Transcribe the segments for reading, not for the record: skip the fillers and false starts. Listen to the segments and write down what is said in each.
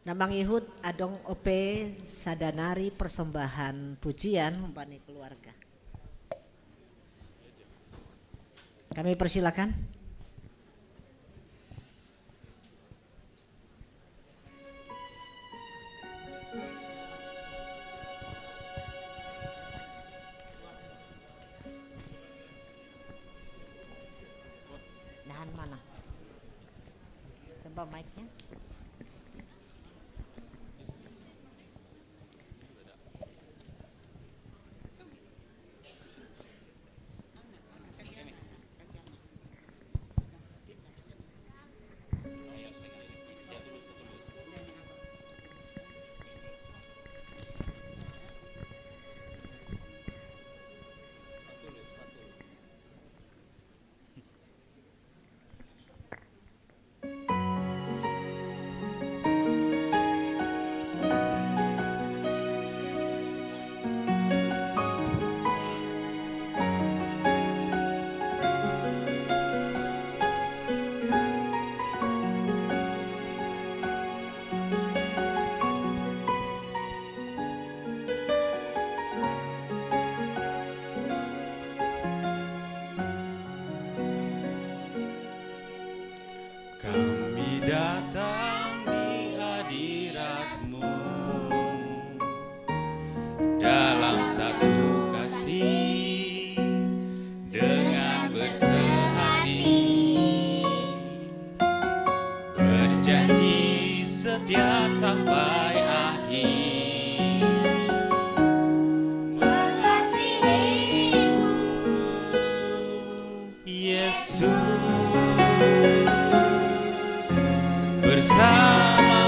Namang Ihud adong ope sadanari persembahan pujian umpani keluarga. Kami persilakan. Nahan mana? Coba mic-nya. Kami datang di hadirat-Mu dalam satu kasih dengan bersehati, berjanji setia sampai akhir, mengasihi-Mu, Yesus. Bersama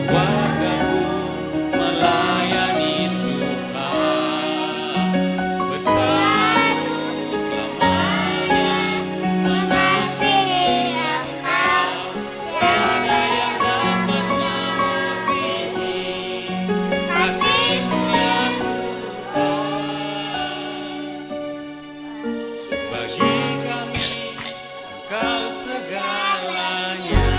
warga-Mu melayani Tuhan, bersatu selamanya mengasihi Engkau, tiada yang dapat melebihi kasih-Mu ya Tuhan. Bagi kami Engkau segalanya.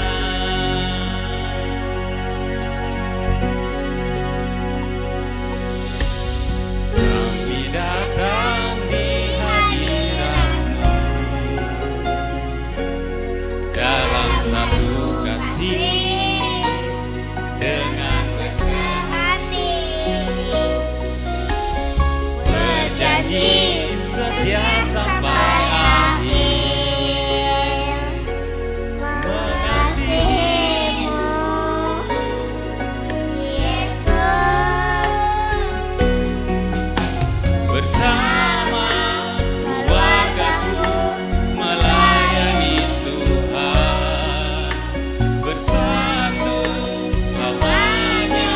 Datang di hadirat-Mu dalam satu kasih dengan bersehati, berjanji setia sampai akhir, mengasihi-Mu, Yesus. Bersama keluarga-Ku melayani Tuhan, bersatu selamanya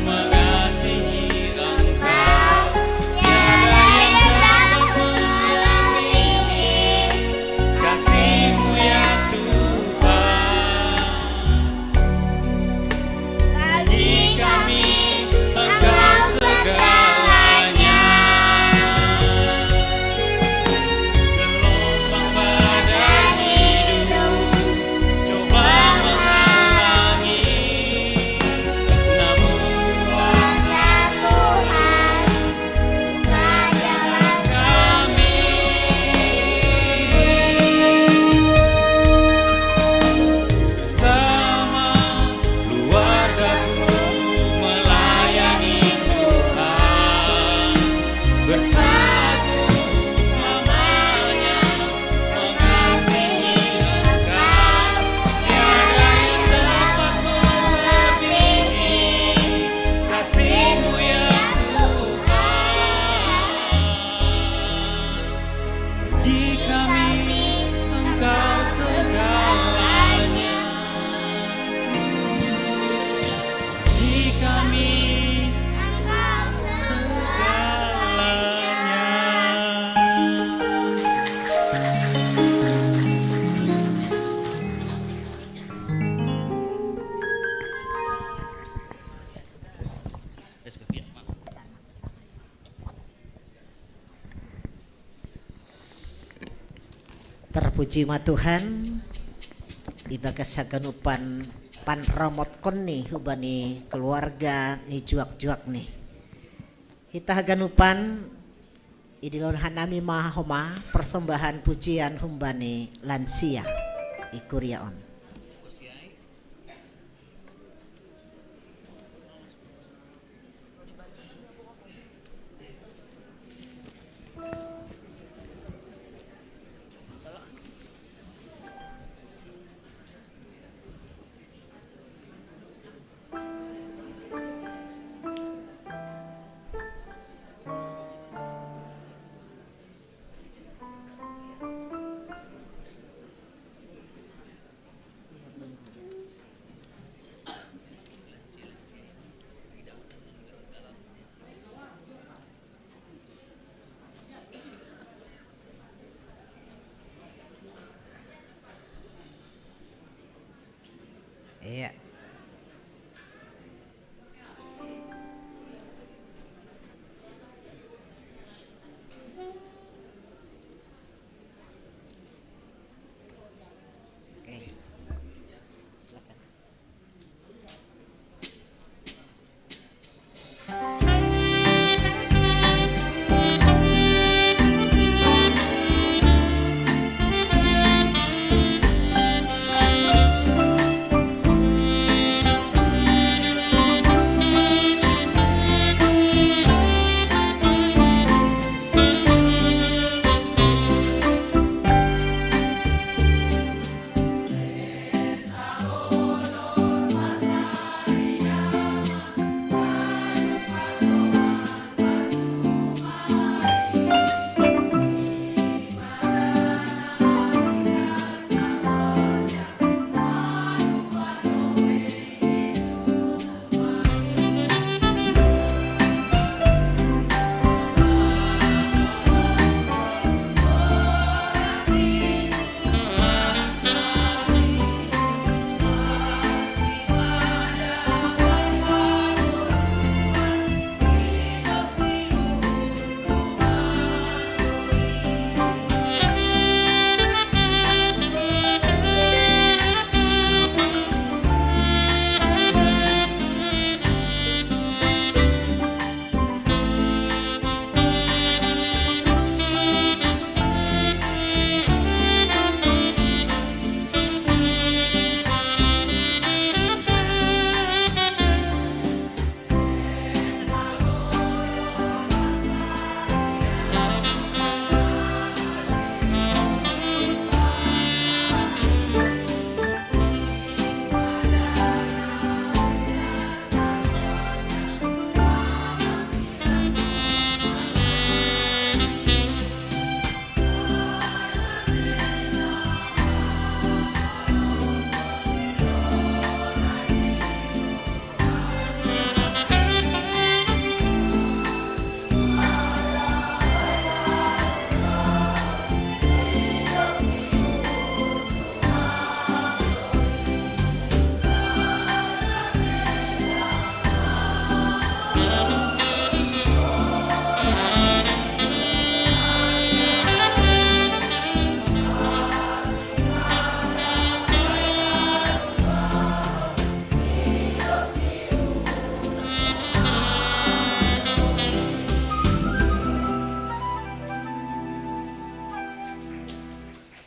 mengasihi Engkau, tiada yang dapat melebihi kasih-Mu ya Tuhan. Bagi kami Engkau segalanya. Gelombang badai hidup coba menghalangi, namun kuasa Tuhan buka jalan kami. Bersama keluarga-Ku melayani Tuhan, bersatu selamanya mengasihi Engkau, tiada yang dapat melebihi kasih-Mu ya Tuhan. Bagi kami Engkau segalanya. Bagi kami Engkau segalanya. Terpuji ma Tuhan, ibaga saganupan pan ramot kon nih hubani keluarga nih juak-juak nih. Kita ganupan idilon hanami mahoma persembahan pujian humbani lansia ikuriaon. Iya. Oke. Silakan.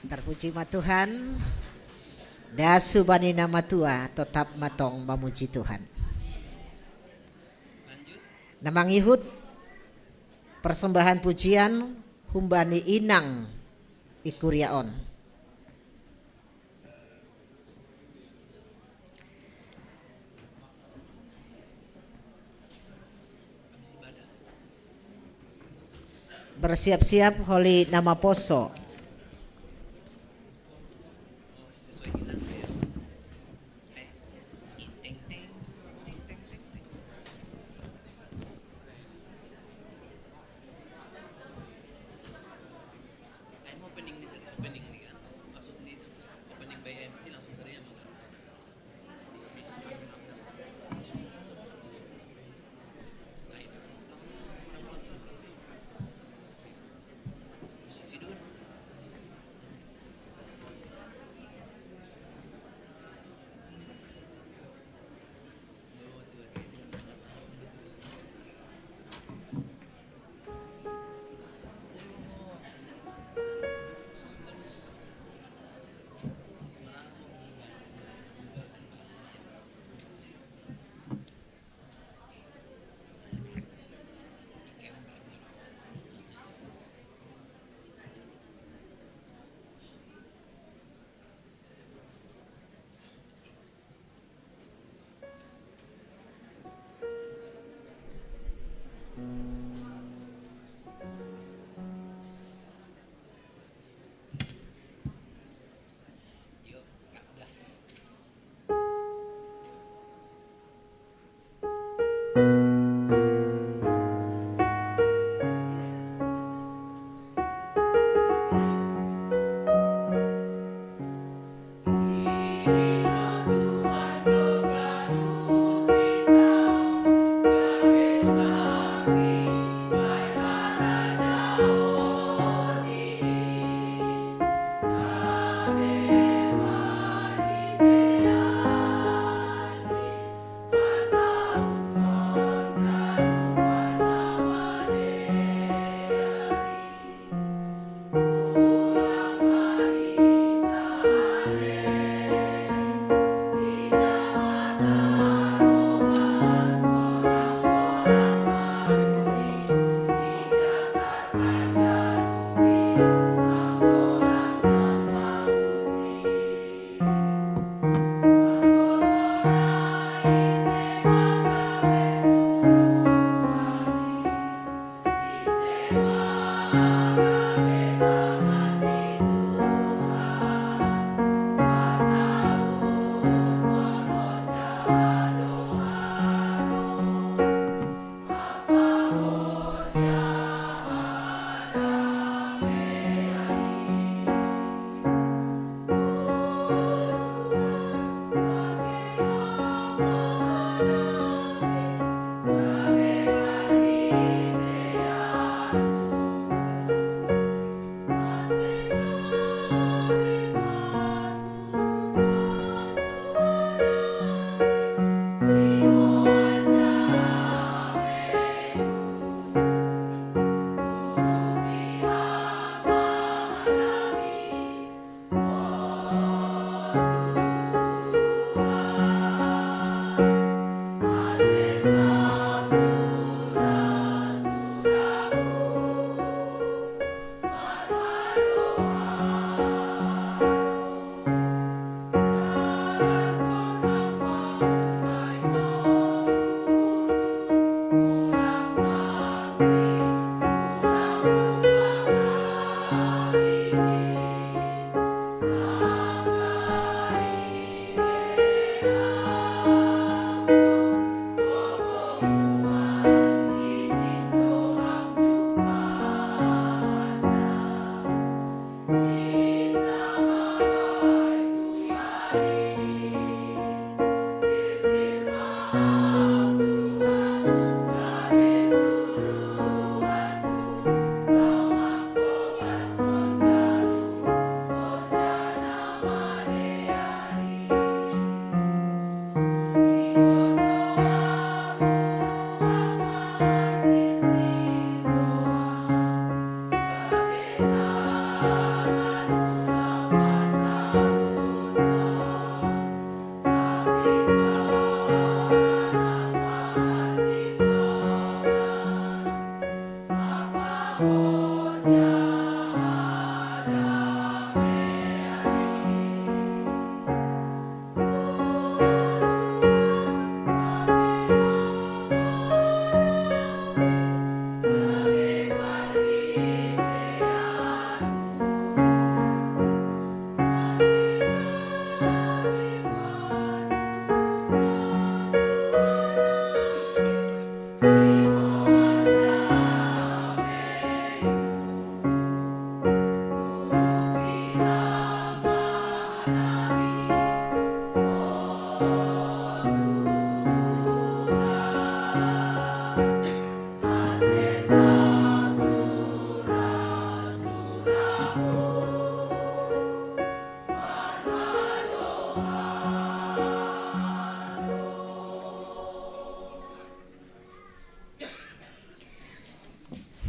Terpuji ma Tuhan, dasu bani nama tua tetap matong memuji Tuhan. Namang ihut persembahan pujian humbani inang ikuriaon. Bersiap-siap holi nama poso.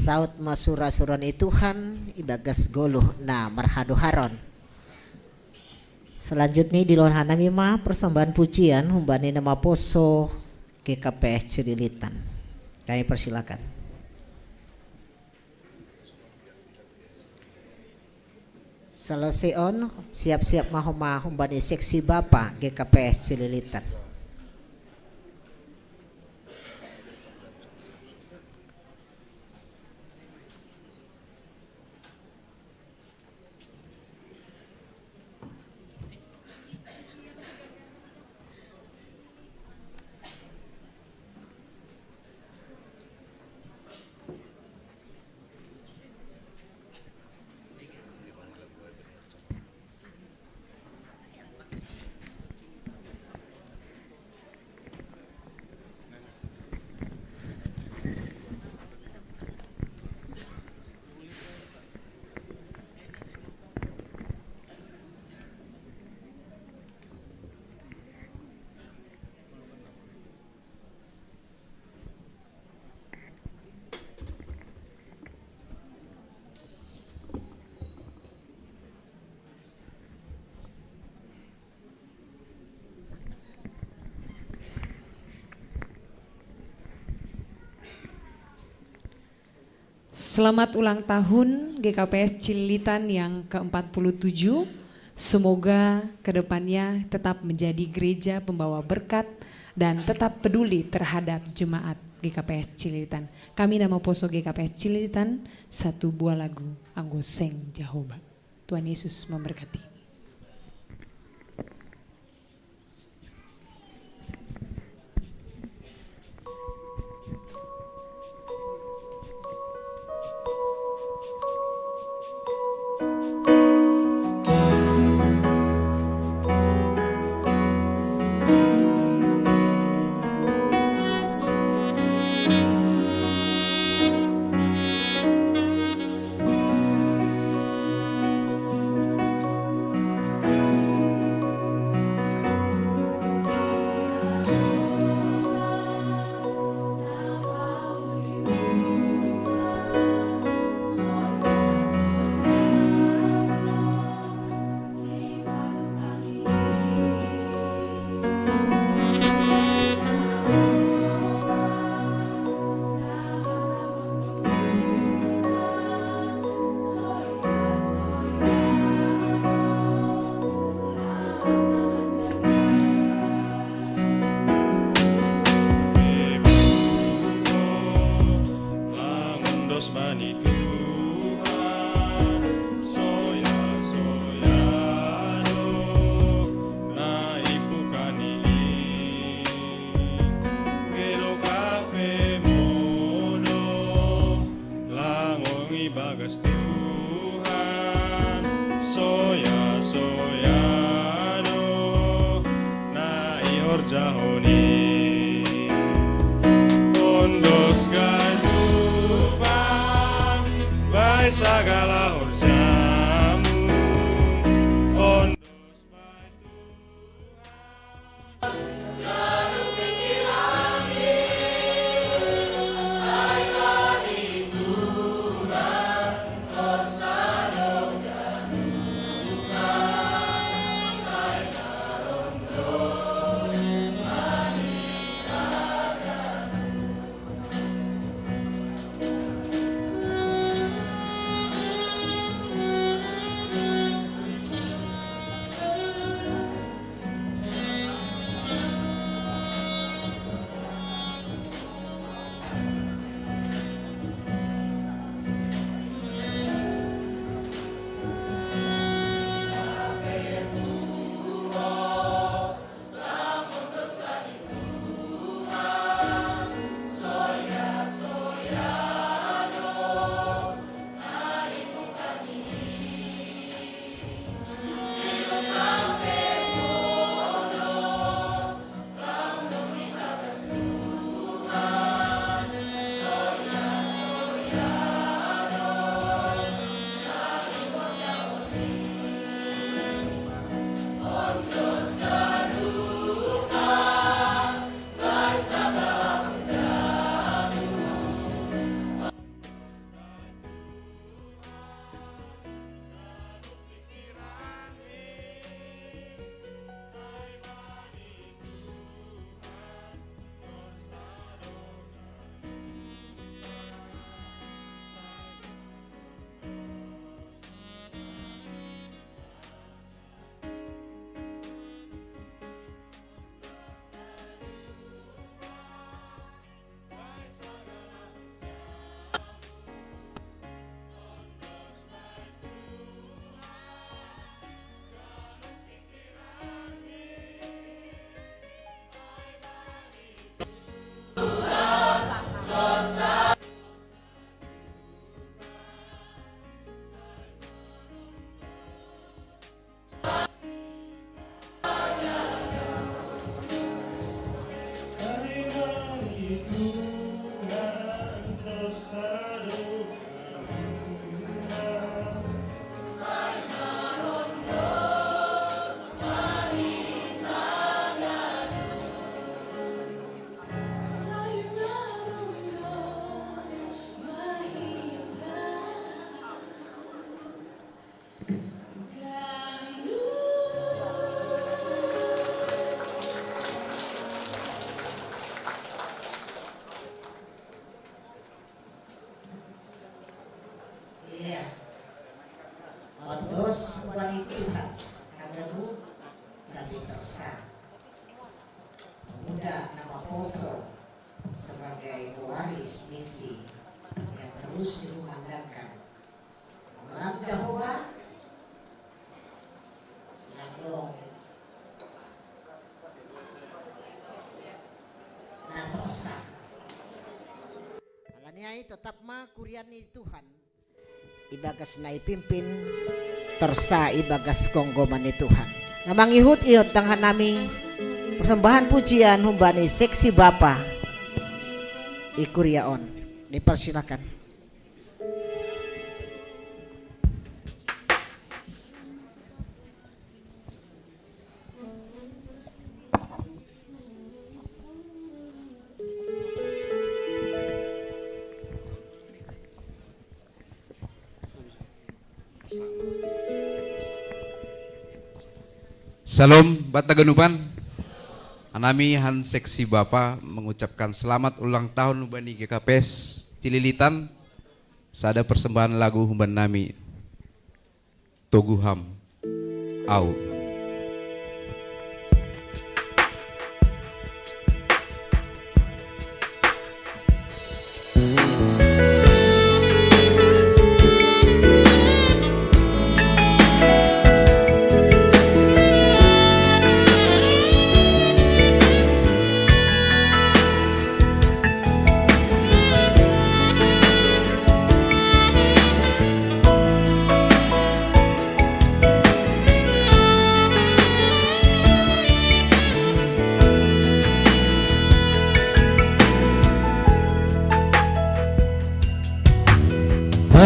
Saut masura suron Tuhan ibagas goluh na marhado haron. Selanjutnya di lawan hanami ma persembahan pujian humbani nama poso GKPS Cililitan. Kami persilakan. Selesai on siap-siap mahoma humbani seksi Bapak GKPS Cililitan. Selamat ulang tahun GKPS Cililitan yang ke-47. Semoga kedepannya tetap menjadi gereja pembawa berkat dan tetap peduli terhadap jemaat GKPS Cililitan. Kami nama Poso GKPS Cililitan, satu buah lagu Anggo Seng Jehovah. Tuhan Yesus memberkati. Jahoni Undos kehidupan baik segala urjamu Undos baik Tuhan lalu tinggi lagi baiklah di Tuhan tersadok dan bukan saya karondo Iya. Terus umpan Tuhan kaganu tadi tersa. Pemuda nama Poso sebagai pewaris misi yang terus dikumandangkan. Malam Jehovah Naglong Natosa Alaniai tetap kuriani Tuhan ibagas naipimpin tersa ibagas konggoman Tuhan namang ihut iot tanghan nami persembahan pujian humbani seksi Bapa Ikuriaon dipersilakan. Salam Bataganupan. Anami Han Seksi Bapa mengucapkan selamat ulang tahun Humbani GKPS Cililitan. Sada persembahan lagu humban nami Toguham Au.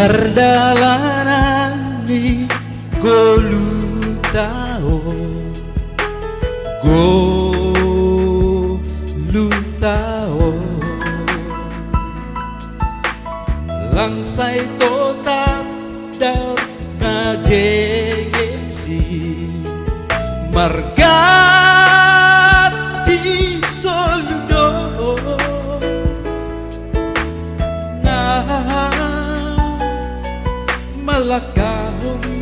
Perjalanan di Golutao Langsai totat daur na jengesi Margati soludo Malakahoni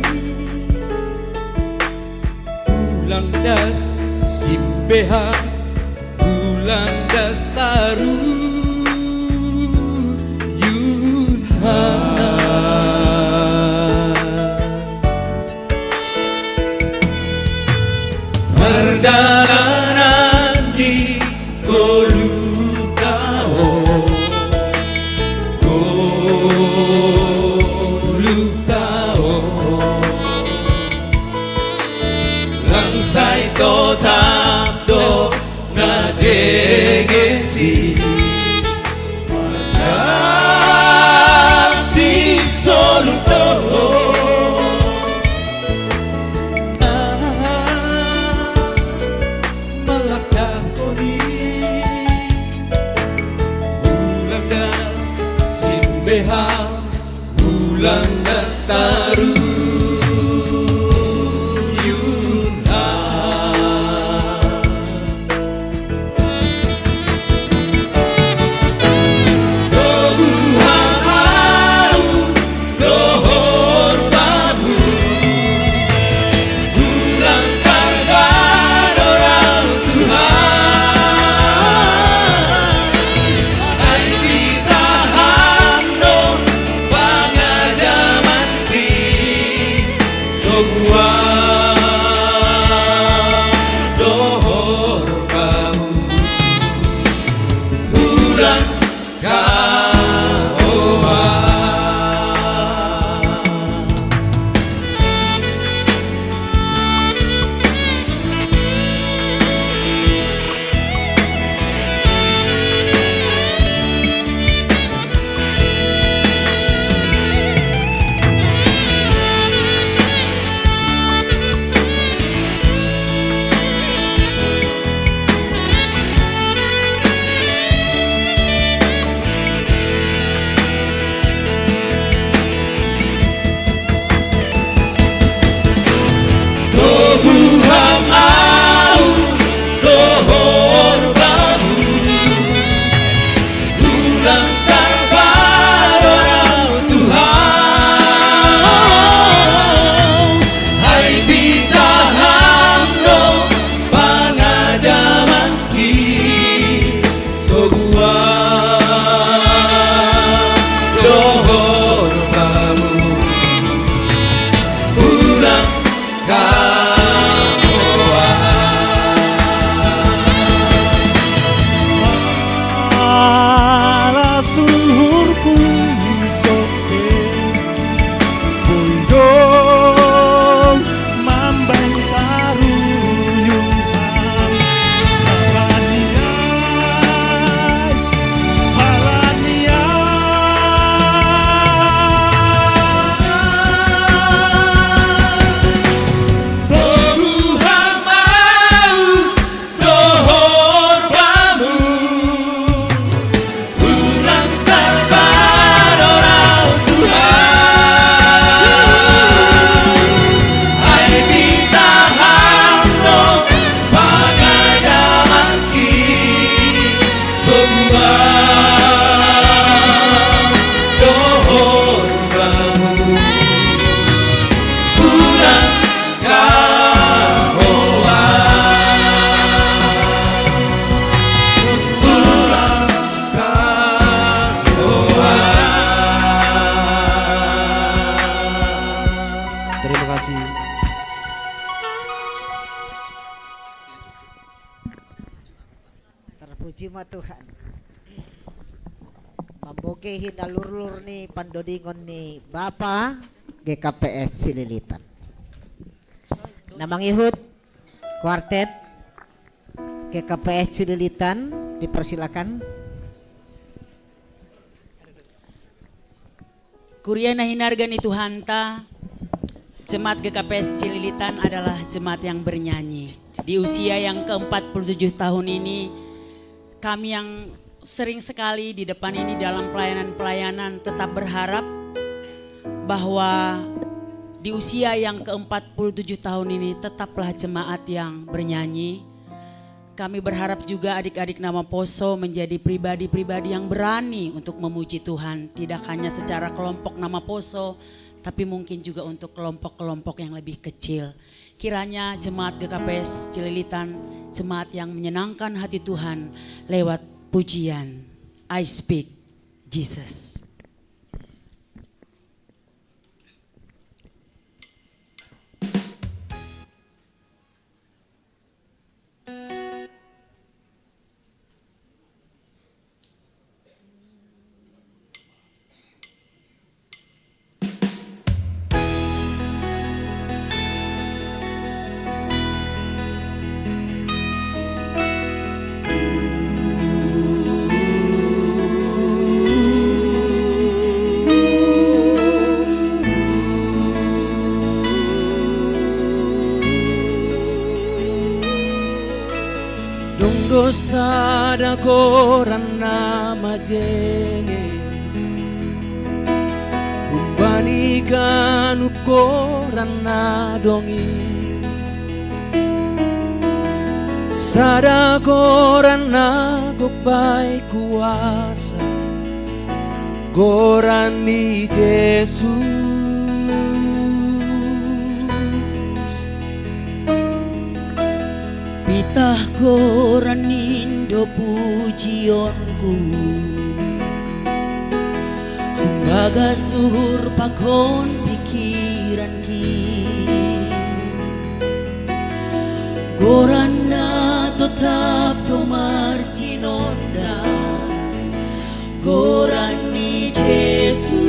Ulang das simbeha Ulang das taru Yunha Perjalanan di Golutao Langsai totab do ngajegesi Margati soluto Malakahoni Ulang das simbeha Ulang das taru kasih. Terpuji ma Tuhan. Mamboke hinalur-lur ni pandodingon ni Bapa GKPS Cililitan. Namang ihut kuartet GKPS Cililitan, dipersilakan. Kuria na hinargan itu hanta, jemaat GKPS Cililitan adalah jemaat yang bernyanyi. Di usia yang ke-47 tahun ini, kami yang sering sekali di depan ini dalam pelayanan-pelayanan tetap berharap bahwa di usia yang ke-47 tahun ini tetaplah jemaat yang bernyanyi. Kami berharap juga adik-adik Nama Poso menjadi pribadi-pribadi yang berani untuk memuji Tuhan. Tidak hanya secara kelompok Nama Poso, tapi mungkin juga untuk kelompok-kelompok yang lebih kecil. Kiranya jemaat GKPS Cililitan, jemaat yang menyenangkan hati Tuhan lewat pujian I Speak Jesus. Dosa da koran nama jenis Umbanikan ukoran na dongi Sada koran na gopay kuasa Koran ni Jesus Pitah koran nindo pujionku Humbaga suhur pakon pikiran ki Koran na tetap tomar sinonda Koran ni Jesus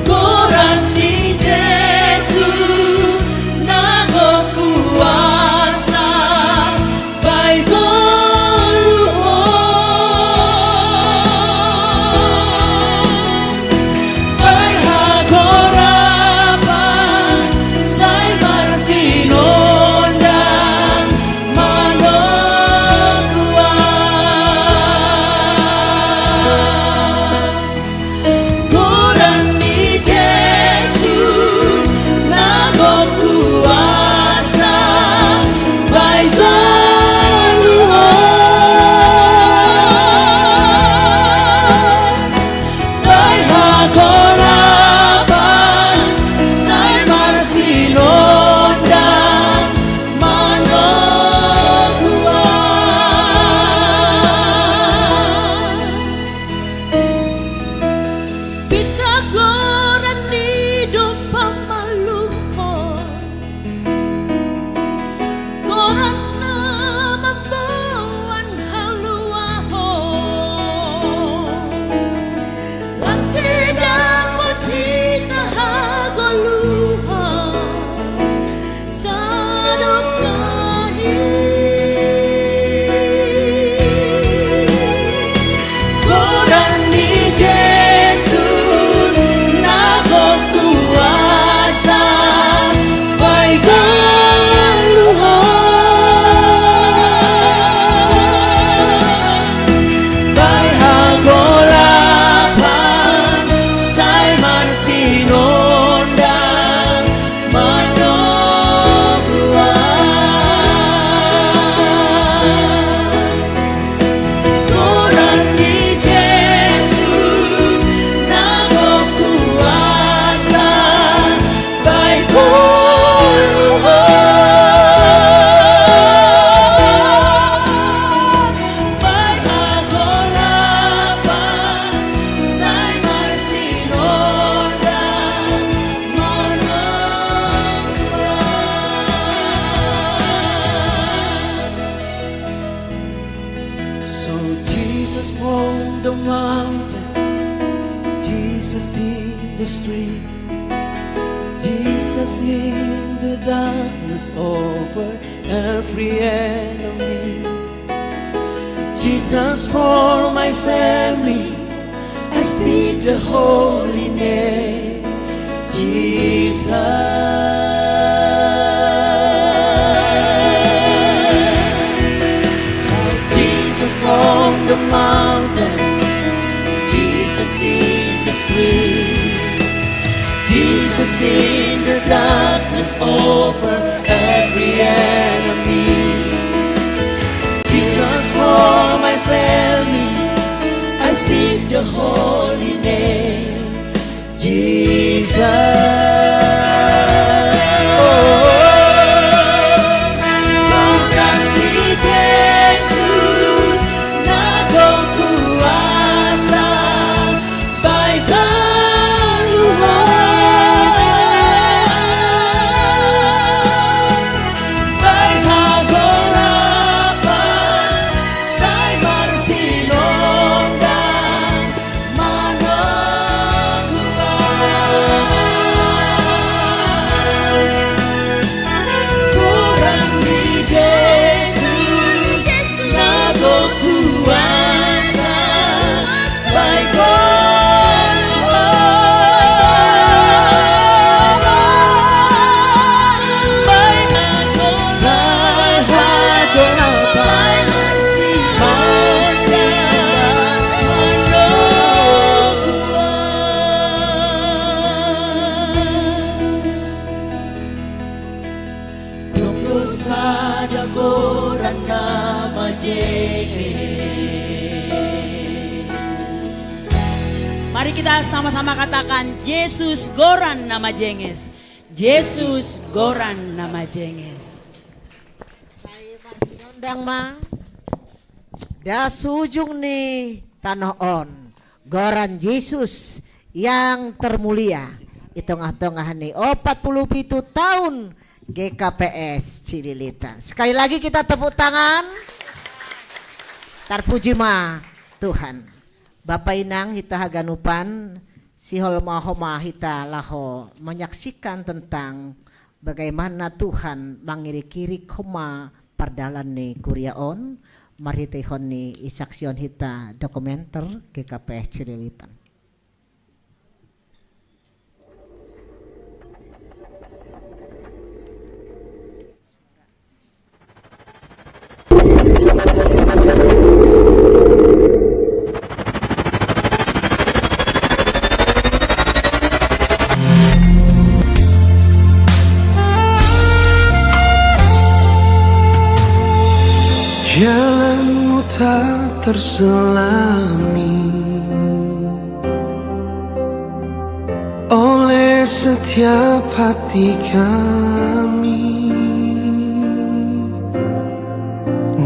Koran ni Jesus nago kuasa by berhagorapan say marsinondang manok mountain, Jesus in the street, Jesus in the darkness over every enemy. Jesus for my family, I speak the holy name, Jesus. On the mountains, Jesus in the street, Jesus in the darkness over every enemy. Jesus for my family, I speak the holy name, Jesus. Mari kita sama-sama katakan, Yesus goran nama jenges. Yesus goran nama jenges. Saya masih nyondang mang. Das ujung nih tanah on. Goran Yesus yang termulia. Di tengah-tengah nih 47 tahun GKPS Cililitan. Sekali lagi kita tepuk tangan. Terpuji ma Tuhan. Bapak Inang hita haganupan sihol mahoma hita laho menyaksikan tentang bagaimana Tuhan mangiri-kiri koma pardalan ni kuriaon mari tehon ni isaksion hita dokumenter GKPS Cililitan. Jalanmu tak terselami oleh setiap hati kami,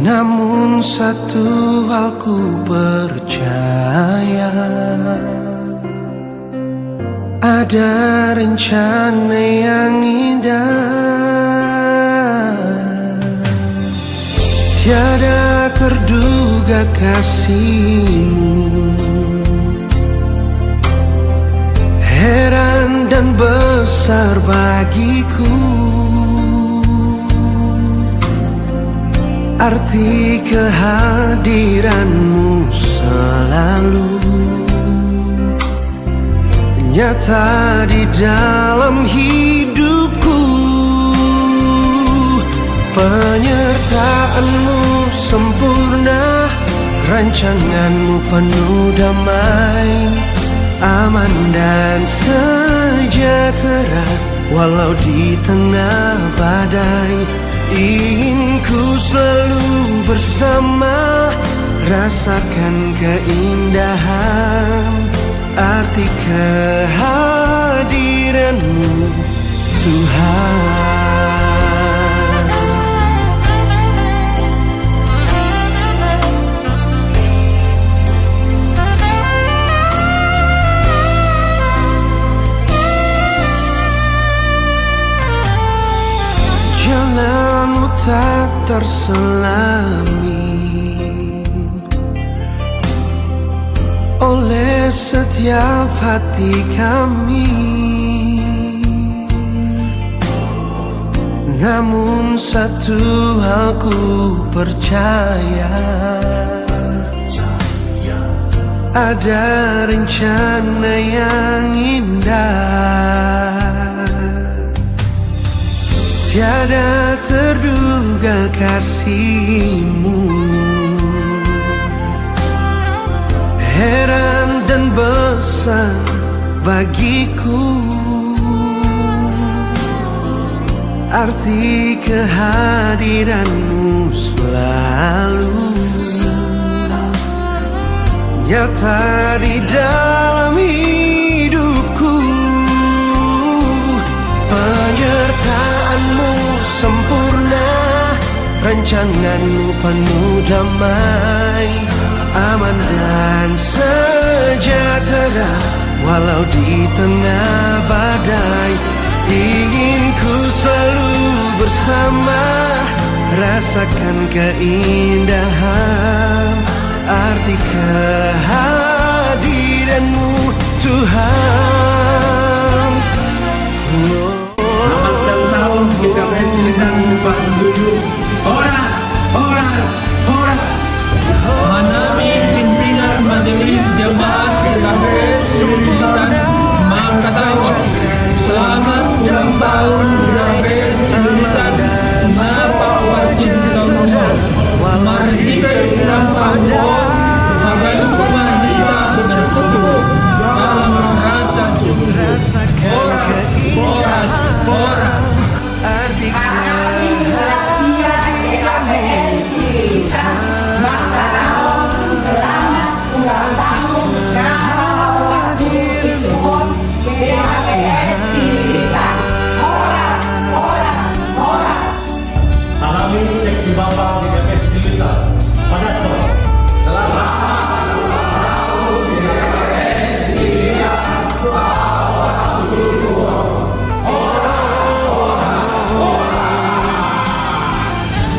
namun satu hal ku percaya, ada rencana yang indah. Tiada terduga kasih-Mu, heran dan besar bagiku, arti kehadiran-Mu selalu nyata di dalam hidupku. Penyertaan-Mu sempurna, rancangan-Mu penuh damai, aman dan sejahtera. Walau di tengah badai, ingin ku selalu bersama, rasakan keindahan arti kehadiran-Mu Tuhan. Jalanmu tak terselami oleh setiap hati kami. Namun satu hal ku percaya, ada rencana yang indah. Tiada terduga kasihmu, heran dan besar bagiku. Arti kehadiranmu selalu nyata di dalam hidupku. Penyertaanmu sempurna, rancanganmu penuh damai, aman dan sejahtera walau di tengah badai. Ingin ku selalu bersama, rasakan keindahan arti kehadiranmu Tuhan. Selamat ulang tahun GKPS Cilitan 47. Horas. Manami pimpinan majelis jemaat GKPS Cilitan mengatakan selamat ulang tahun GKPS Cilitan. Bapak Warji Utama, mardika ulang tahun, agar semua kita berkumpul dalam rasa syukur. Horas. Arti Alami seksi Bapak di GKPS Cilitan. Pada selamat.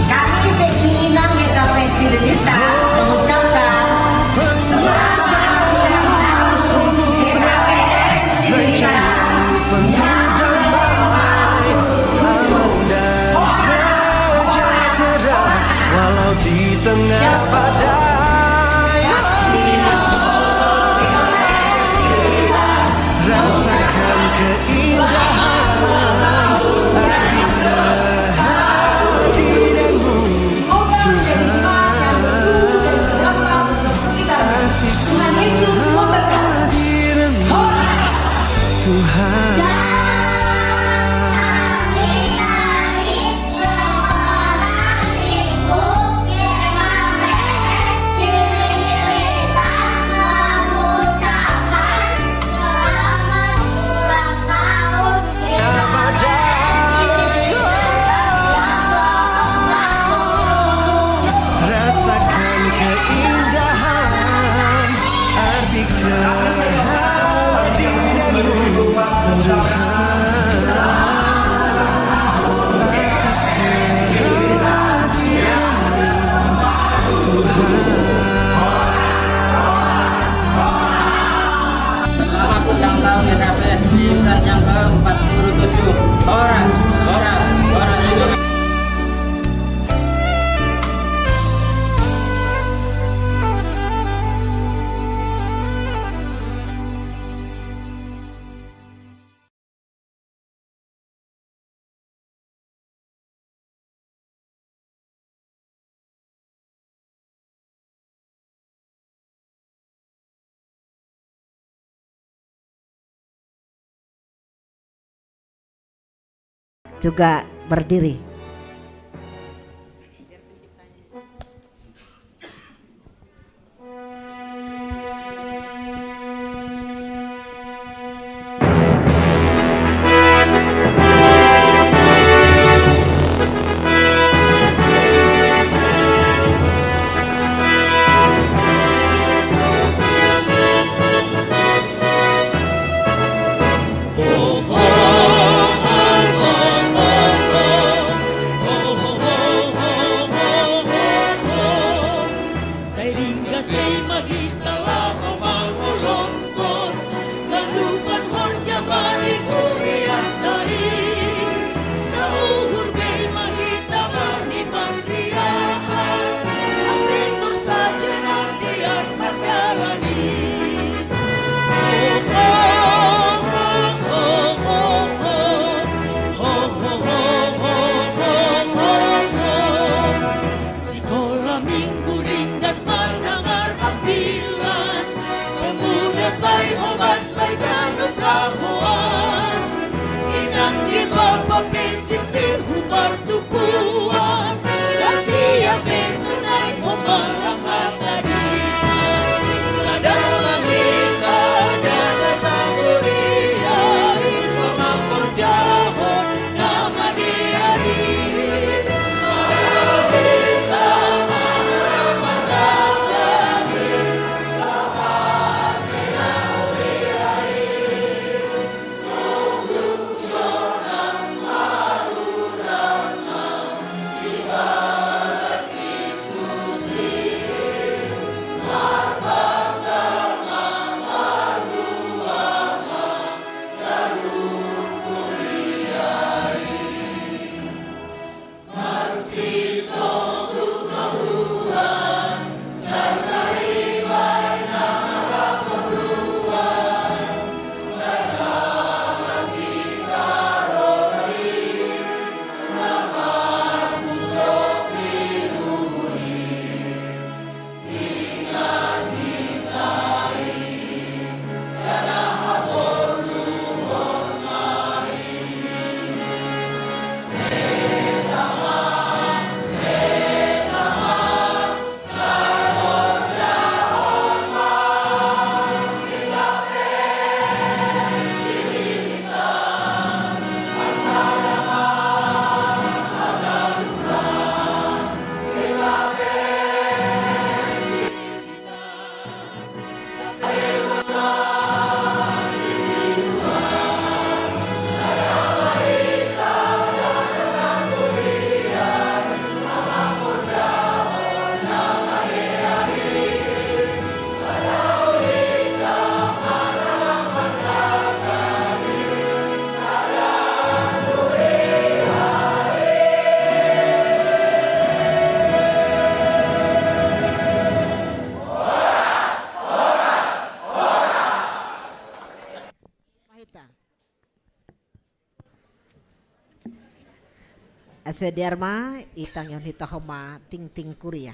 Kami seksi Inang GKPS Cilitan mengucapkan selamat ulang tahun GKPS Cilitan. walau di tengah badai. Rasakan keindahan arti kehadiranmu Tuhan. Arti kehadiranmu Tuhan. Rasakan keindahan arti kehadiranmu Selamat ulang tahun GKPS Cilitan yang ke-47. Horas. Juga berdiri. hobas may ganong kahuan Inang ipapapisik si hubar tupuan Nasiya besunay hubal ang katadian Sa damang ikada sa buriyari Pamakonjahon na maniyari Asediarma itang yon hitahoma ting ting kuria.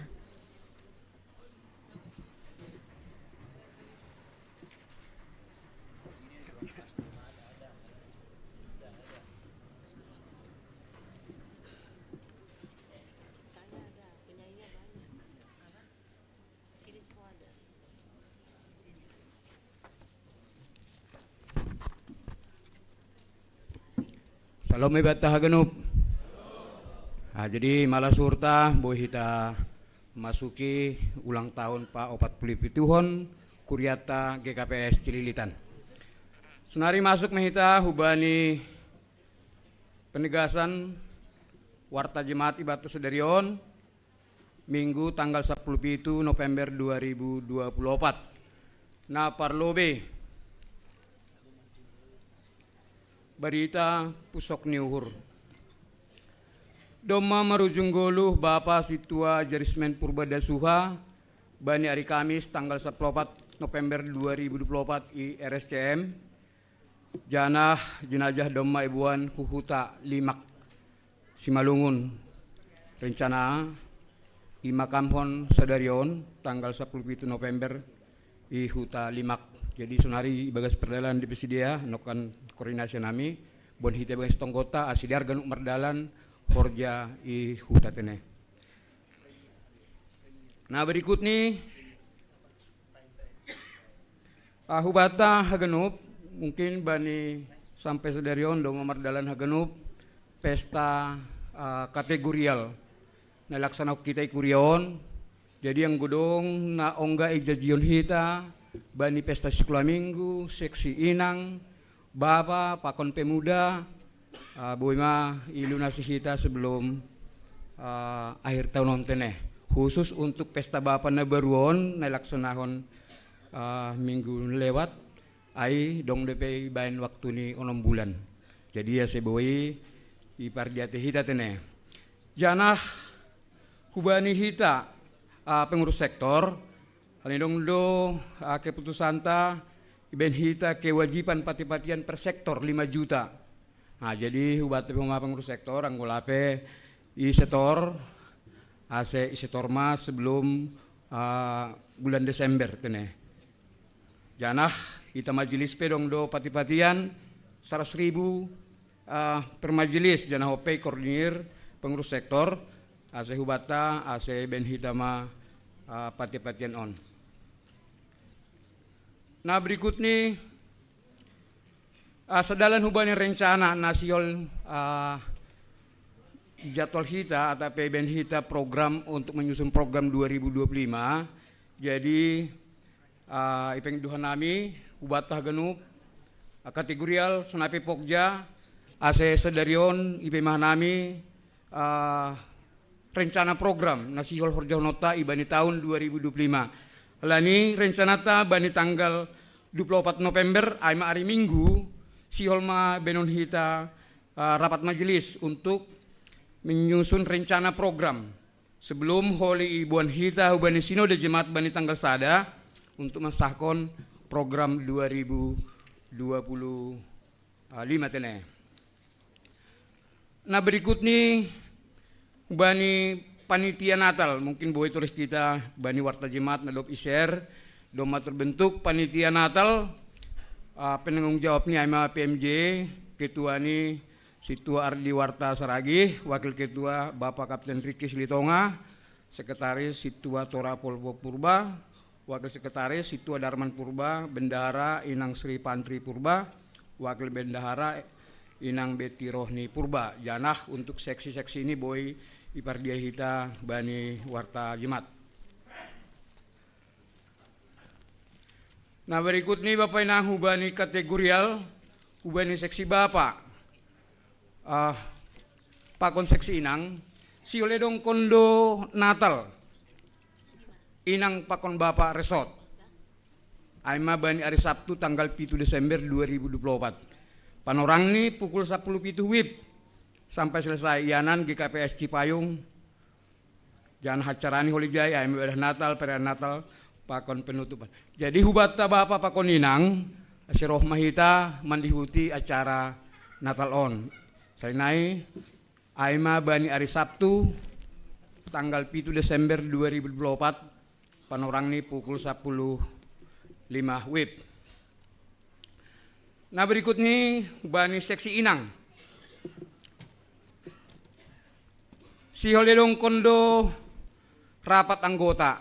Salam ibat hagenup. Jadi malah surta boy kita masuki ulang tahun Pak 47 Kuriata GKPS Cililitan. Sunari masuk mehita hubani penegasan warta jemaat ibatu sedarion Minggu tanggal 17 November 2024. Na parlobe berita pusok niuhur. Doma marujung goluh Bapa Situa Jarismen Purbadasuha Bani hari Kamis tanggal 14 November 2024 i RSCM Janah jenajah Doma Ibuan Huhuta Limak Simalungun rencana i Makamhon Sadarion tanggal 17 November i Huta Limak. Jadi sunari bagas perdalan di Pesidia nokan koordinasi nami bon hite bagas tonggota asidiar ganuk merdalan Forja i huta tene. Nah berikut nih hubata hagenup mungkin bani sampai sedarion dong mardalan hagenup pesta kategorial na laksana kita ikurion jadi yang godong na ongga ijajion hita bani pesta sekolah minggu seksi inang bapa pakon pemuda boy ma ilunasi kita sebelum akhir tahun nonton khusus untuk pesta bapa na baruon na laksanahon minggu lewat ai dong DP bain waktu ni 6 bulan jadi ya seboy ipardiate hita tene janah hubani hita pengurus sektor halindong do keputusan ta iben hita kewajiban pati-patian per sektor 5 juta. Nah jadi hubat pengurus sektor anggolape i setor ase i setor mas sebelum bulan Desember tene. Janah kita majelis pedong do pati-patian 100.000 per majelis janah hopei koordinir pengurus sektor ase hubata ase ben hitama pati-patian on. Nah berikut nih sedalan hubani rencana nasional jadwal kita atau ben hita program untuk menyusun program 2025. Jadi ipeng duhan nami hubata genup kategorial senapi pokja ase sedarion ipe mahanami rencana program nasional horjonota ibani tahun 2025. Lani rencana ta bani tanggal 24 November aima hari Minggu siholma benon hita rapat majelis untuk menyusun rencana program sebelum holi ibuan hita ubani sinode jemaat bani tanggal sada untuk mensahkon program 2025 tene. Nah berikut nih bani panitia Natal, mungkin boy turis kita bani warta jemaat nadop iser doma terbentuk panitia Natal penanggung jawabnya ama PMJ ketua nih Situa Ardi Warta Saragi, wakil ketua Bapak Kapten Riki Silitonga, sekretaris Situa Tora Polbo Purba, wakil sekretaris Situa Darman Purba, bendahara Inang Sri Pantri Purba, wakil bendahara Inang Beti Rohni Purba. Janah untuk seksi-seksi ini boy ipardia hita bani warta jemaat. Nah berikut nih Bapak Inang hubani kategorial, hubani seksi Bapak. Pakon seksi Inang, si oleh dong kondo Natal, Inang pakon Bapak Resort. Aima bani hari Sabtu tanggal 7 Desember 2024. Panorang nih pukul 10 pitu WIB sampai selesai ianan GKPS Cipayung. Jangan hacarani holi jaya, aima bedah Natal, perayaan Natal, pakon penutupan. Jadi hubata Bapak pakon Inang, si Rohmahita mandihuti acara Natal on. Saya naik aima bani hari Sabtu tanggal 7 Desember 2024 panorang nih pukul 10.05 WIB. Nah berikut nih bani seksi Inang. Si holedong kondo rapat anggota.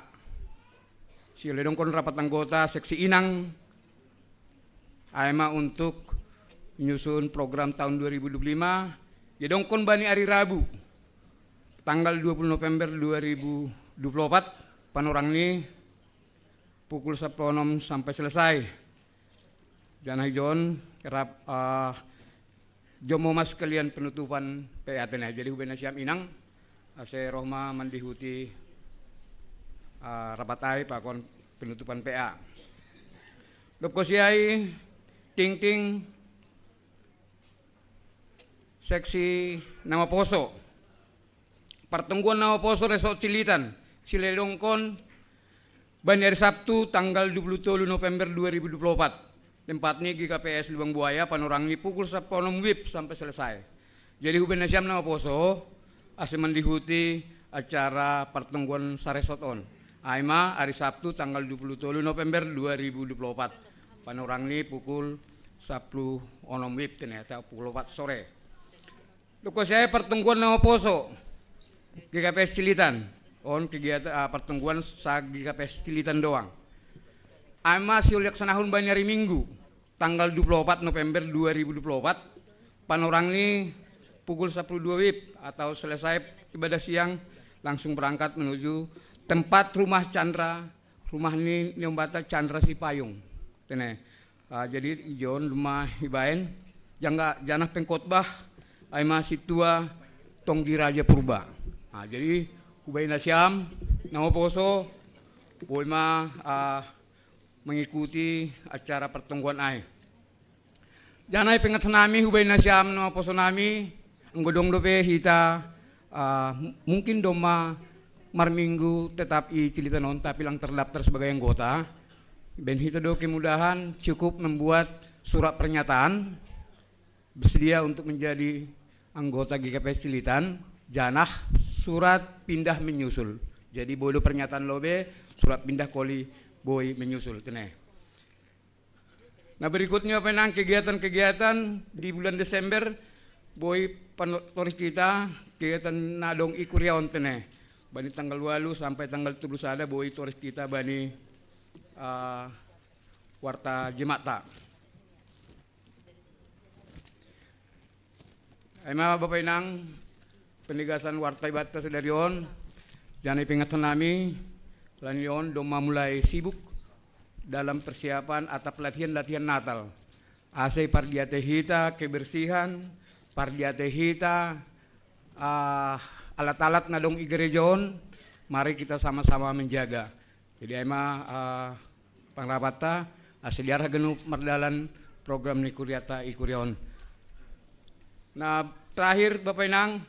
Si holedong kondo rapat anggota seksi Inang aima untuk menyusun program tahun 2025 ya dongkon bani hari Rabu tanggal 20 November 2024 panorang ini pukul 10 sampai selesai dan hijon kerap jomo mas kalian penutupan PATN. Jadi hubena siam Inang ase Rohma mandihuti rapatai pakon penutupan PA Dopkosiai ting seksi Nama Poso, pertemuan Nama Poso Resort Cilitan, Ciledongkon, bani hari Sabtu tanggal 27 November 2024. Tempatnya GKPS Lubang Buaya, panorang ini pukul 10 WIB sampai selesai. Jadi hubungan siam Nama Poso, ase mendihuti acara pertemuan Saresot on. Aima hari Sabtu tanggal 27 November 2024. Panorang ini pukul 10 WIB ternyata pukul 4 sore. Luko saya pertemuan Nama Poso GKPS Cilitan on kegiatan pertemuan sa GKPS Cilitan doang. Ama siuliak sanahun bani hari Minggu tanggal 24 November 2024 panorang ini pukul 10.02 WIB atau selesai ibadah siang langsung berangkat menuju tempat rumah Chandra. Rumah ini nyombata Chandra Sipayung. Jadi ijon rumah hibaen janah pengkotbah aima situa Tonggi Raja Purba. Nah, jadi hubay na siyam Nama Poso boy mengikuti acara pertemuan ai. Janai pengat nami hubay na siyam Nama Poso nami ang godong dope hita mungkin doma marminggu tetap i Cilitanon tapi lang terdaftar sebagai anggota. Ben hita do kemudahan cukup membuat surat pernyataan bersedia untuk menjadi anggota GKPS Cilitan, janah surat pindah menyusul. Jadi bodo pernyataan lobe, surat pindah koli boy menyusul. Nah berikutnya penang kegiatan-kegiatan di bulan Desember, boy panotori kita kegiatan nadong ikuriaon tene. Bani tanggal 8 sampai tanggal 7 ada boy toris kita bani warta jemata. Aima Bapak Inang, penegasan warta ibata sedarion, jangan pingatan nami, lanion doma mulai sibuk dalam persiapan atau latihan Natal. Asai pardiate hita kebersihan, pardiate hita alat-alat nadong igerejon, mari kita sama-sama menjaga. Jadi ema pangrapata asediara genup mardalan program ni kuriata ikurion. Nah terakhir Bapak Inang,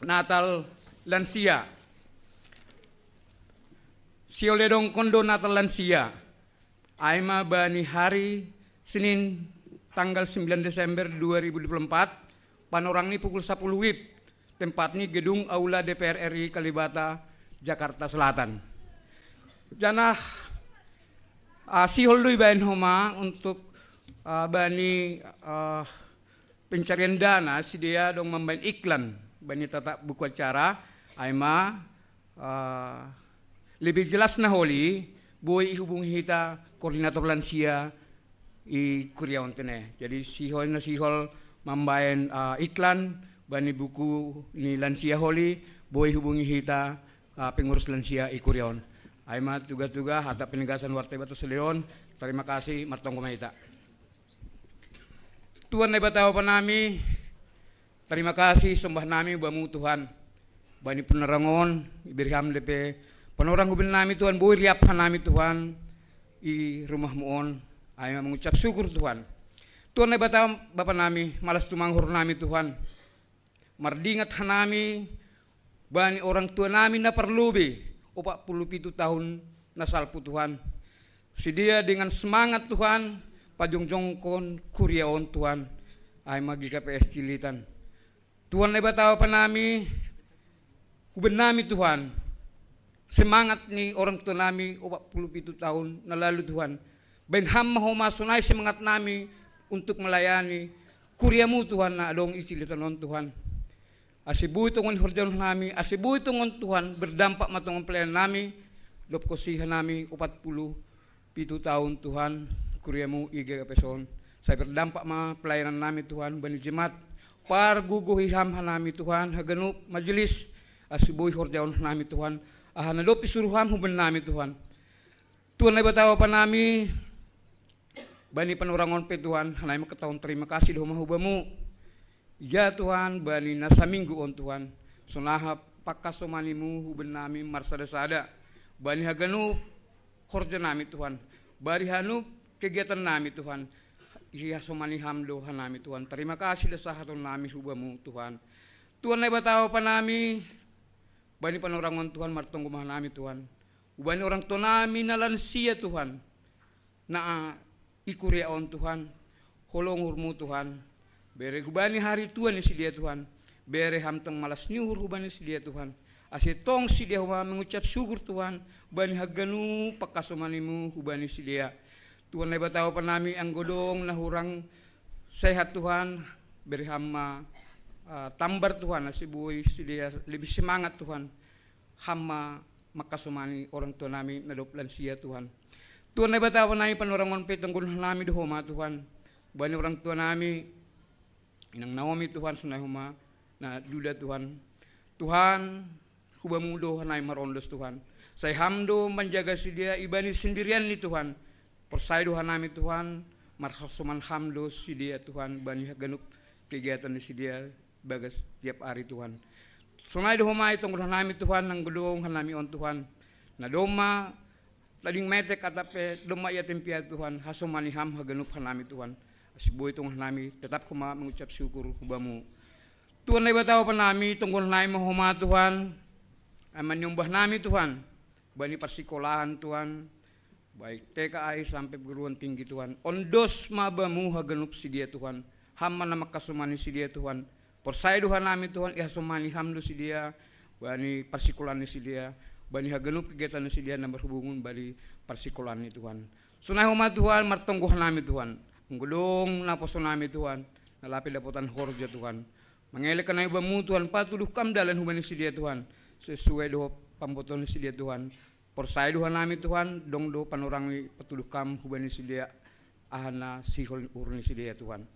Natal lansia. Sioledong kondo Natal lansia. Aima bani hari Senin tanggal 9 Desember 2024 panorang ini pukul 10 WIB tempatnya gedung Aula DPR RI Kalibata Jakarta Selatan. Janah siholdui bain homa untuk bani pencarian dana si dia dong membain iklan bani tata buku acara aima lebih jelas nah holi boy hubungi kita koordinator lansia i kuriaon tene. Jadi sihol membain iklan bani buku ni lansia holi boy hubungi kita pengurus lansia i kuriaon. Aima tuga-tuga hata penegasan warta batu seleon. Terima kasih martong kumaita. Tuhan na batawa pa nami. Terima kasih sembah nami bamu Tuhan. Bani penerangon ibirham lepe panorang hubin nami Tuhan, boy riaphan nami Tuhan i rumah muon. Ayo mengucap syukur Tuhan. Tuhan na Bapak nami, malas tumanghur nami Tuhan. Mardingat hanami, bani orang tua nami na perlubi, 47 tahun nasalpu Tuhan. Si dia dengan semangat Tuhan, pajongjongkon kuriaon Tuhan. Ay magi KPS Cililitan. Tuhan na Bapak nami, hubin nami Tuhan. Semangat ni orang tua nami 47 tahun na lalu Tuhan. Benham mahumasunay semangat nami untuk melayani kuriamu Tuhan na adong isilitanon Tuhan. Asibuy tungon horjan nami, asibuy tungon Tuhan berdampak matungon pelayanan nami. Lop kosihan nami 47 tahun Tuhan kuriamu iga kapeson. Saya berdampak ma pelayanan nami Tuhan bani jemaat. Par guguhiham nami Tuhan hagenup majelis asibuy horjan nami Tuhan. Ahanadop isuruham huben nami Tuhan. Tuhan na batawa pa nami bani panurangon pe Tuhan, hanay makataon terima kasih doh mahubamu. Ya Tuhan, bani nasa minggu on Tuhan. Sunaha pakasomanimu huben nami marsada-sada. Bani haganu horja nami Tuhan. Bari hanu kegiatan nami Tuhan. Iya somani hamdo hanami Tuhan. Terima kasih dasahaton nami hubamu Tuhan. Tuhan na batawa pa nami bani panorangon Tuhan martong gumah nami Tuhan. Bani orang tua nami na lansia Tuhan. Na ikuriaon Tuhan. Holongurmu Tuhan. Bere gubani hari Tuhan si dia Tuhan. Bere hamtang malas niur hubani si dia Tuhan. Asetong si dia hubani mengucap syukur Tuhan. Bani haganu pakasomanimu hubani si dia. Tuhan na batawa pa nami ang godong na hurang sehat Tuhan. Bere hama tambar Tuhan asibuy si dia lebih semangat Tuhan. Hama makasumani orang tua nami na doplan siya Tuhan. Tuhan na batawa nami panorangon petong gulong nami dohoma Tuhan. Bani orang tua nami inang Naomi Tuhan sunay huma na duda Tuhan. Tuhan hubamudo hanay marondos Tuhan. Say hamdo menjaga si dia ibani sendirian ni Tuhan. Persaido hanami Tuhan marhasuman hamdo si dia Tuhan bani haganuk kegiatan ni si dia bagas tiap hari Tuhan. Sunay dohoma itong gulong nami Tuhan ng gulong hanami on Tuhan. Na doma lading metek atape doma yatempia Tuhan hasumaniham haganuk hanami Tuhan. Asibuy itong hanami tetap kuma mengucap syukur hubamu. Tuhan na ibataw pa nami tungkol nami mahuma Tuhan. Aman yung bah nami Tuhan. Bani persikolahan Tuhan. Baik TKI sampai perguruan tinggi Tuhan. Ondos mabamu haganuk si dia Tuhan. Hama na makasumani si dia Tuhan. Persaiduhan nami Tuhan ihasumani hamdo si dia. Bani persikulan ni si dia. Bani haganuk kegiatan ni si dia na berhubungan bali persikulan ni Tuhan. Sunay huma Tuhan, martungguhan namin Tuhan. Ang gulong naposo namin Tuhan, nalapit daputan horja Tuhan. Mangelik ka na iba mo Tuhan, patulog kam dalan humanin si dia Tuhan. Sesuai do pamboton si dia Tuhan. Porsay Tuhan namin Tuhan, dong do panurang patulog kam humanin si dia. Ahana sihol urni si dia Tuhan.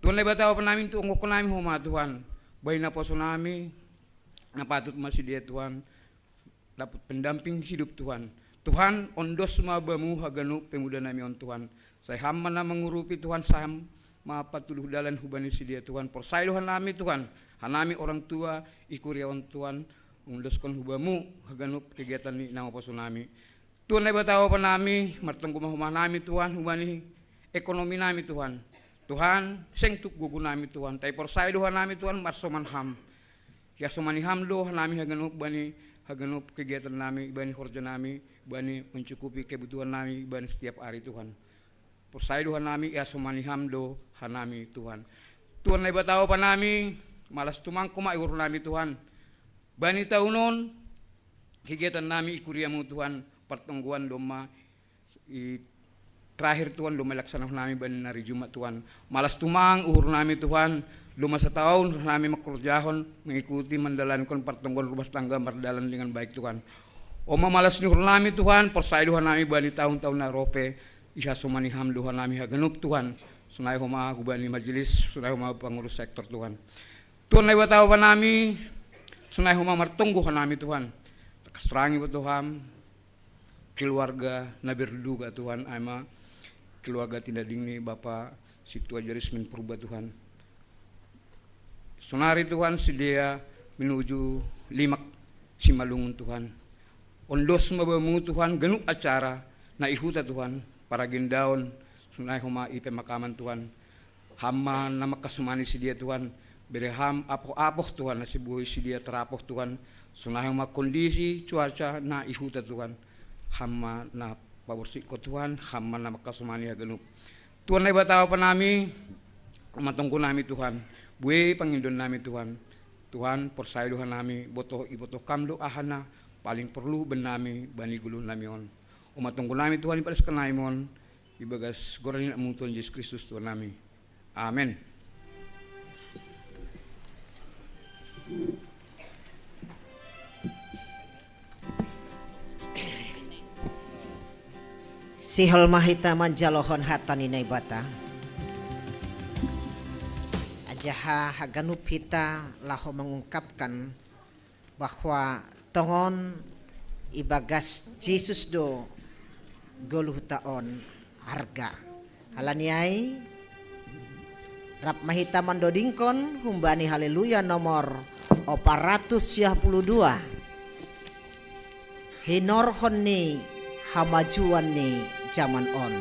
Tuhan na ibataw pa namin Tuhan, ko namin huma Tuhan. Bayi naposo namin, napatut mas si dia Tuhan. Dapat pendamping hidup Tuhan. Tuhan, ondos mabamu haganu pemuda nami on Tuhan. Saya hamman na mengurupi Tuhan, saya mapatuluh dalan hubani si dia Tuhan. Porsay Tuhan nami Tuhan, hanami orang tua ikuriawan Tuhan, ondos kon hubamu haganu kegiatan ni nama poso nami. Tuhan na batawa pa nami, martengku mahumah nami Tuhan, hubani ekonomi nami Tuhan. Tuhan, sengtuk gugu nami Tuhan. Tay porsay Tuhan nami Tuhan, marsoman ham. Ya somani ham do nami haganu bani haganop kegiatan nami, bani kerja nami, bani mencukupi kebutuhan nami, bani setiap hari Tuhan. Porsay Tuhan nami, ya sumani hamdo hanami Tuhan. Tuhan na ibataw pa nami, malas tumangko maiur nami Tuhan. Bani taunon, kegiatan nami ikuriamu Tuhan, pertungguan doma, terakhir Tuhan doma laksanaw nami bani nari Jumat Tuhan. Malas tumang uhur nami Tuhan, luma setahun nami makurjahon mengikuti mendalankan pertungguan rumah tangga berdalan dengan baik Tuhan. Oma malas nyuruh nami Tuhan, porsay Tuhan nami bani tahun-tahun na rope, iha sumani ham Tuhan nami hagenup Tuhan. Sunay huma bani majelis, sunay huma pengurus sektor Tuhan. Tuhan na ibataw pa nami, sunay huma martungguhan nami Tuhan. Takastrangi po Tuhan, keluarga na berduga Tuhan, ama keluarga tinading ni Bapak Situa Jarismin Purba Tuhan. Sunari Tuhan si dia menuju limak si malungun Tuhan. Ondos mabamu Tuhan genuk acara na ihuta Tuhan para gindaon sunay huma ipemakaman Tuhan. Hama na makasumani si dia Tuhan. Bereham apoh-apoh Tuhan na si buhay si dia terapoh Tuhan. Sunay huma kondisi cuaca na ihuta Tuhan. Hama na paborsik ko Tuhan, hama na makasumani hagenup. Tuhan na ibataw pa nami, matungko nami Tuhan. Buhay Panginoon namin Tuhan. Tuhan, porsay Tuhan nami, iboto kamdo ahana, paling perlu ben nami, bani gulun nami on. Umatungko nami Tuhan, ipalas ka naimon, ibagas goranin among Tuhan Yesus Kristus Tuhan nami. Amen. Sihol mahita manjalohon hatan inay bata. Ajaha haganup hita laho mengungkapkan bahwa tongon ibagas Jesus do 20 taon harga. Halaniay rap mahita mandodingkon humbani haleluya nomor 452. Hinorhon ni hamajuan ni zaman on.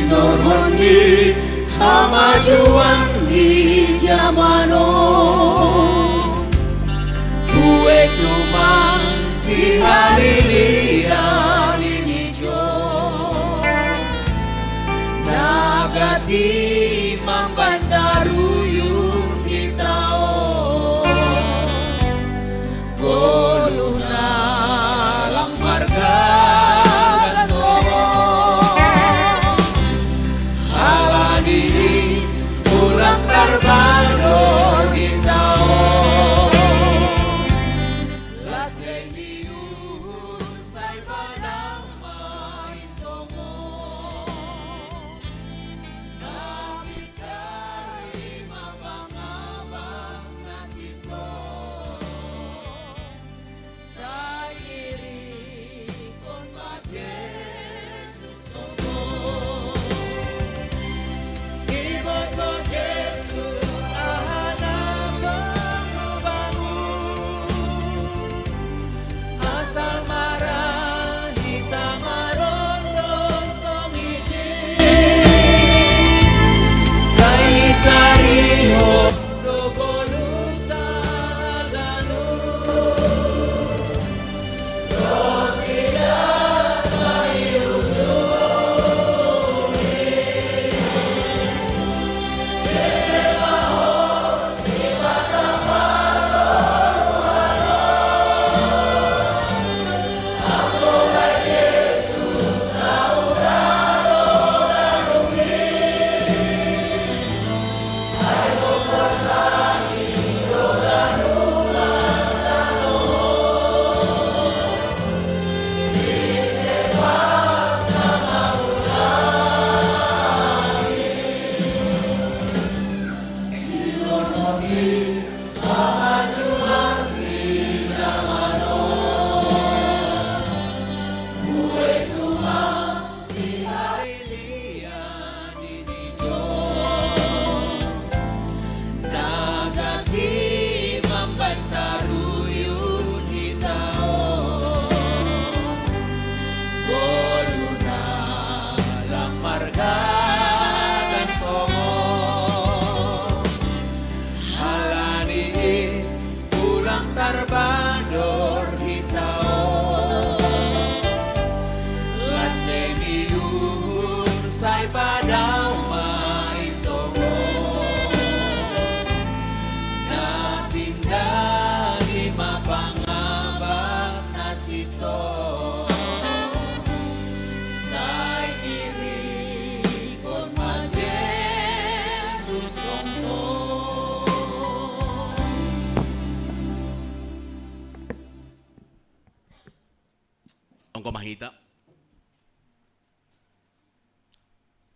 Norhoni hamajuan di zamano kue tumang si halilia ninijo nagati mambandaruyun hitao goluna lang marga Terbang kita las sihon do voluta agano Nagaki mambantaruyun hitao Goluna lang margadan tomo Halani pulang tarbador hitao Laseniur say padaw maitomo Napindagi mapangabang na sito Say iri kon ma-Jesus tongko Tongko mahita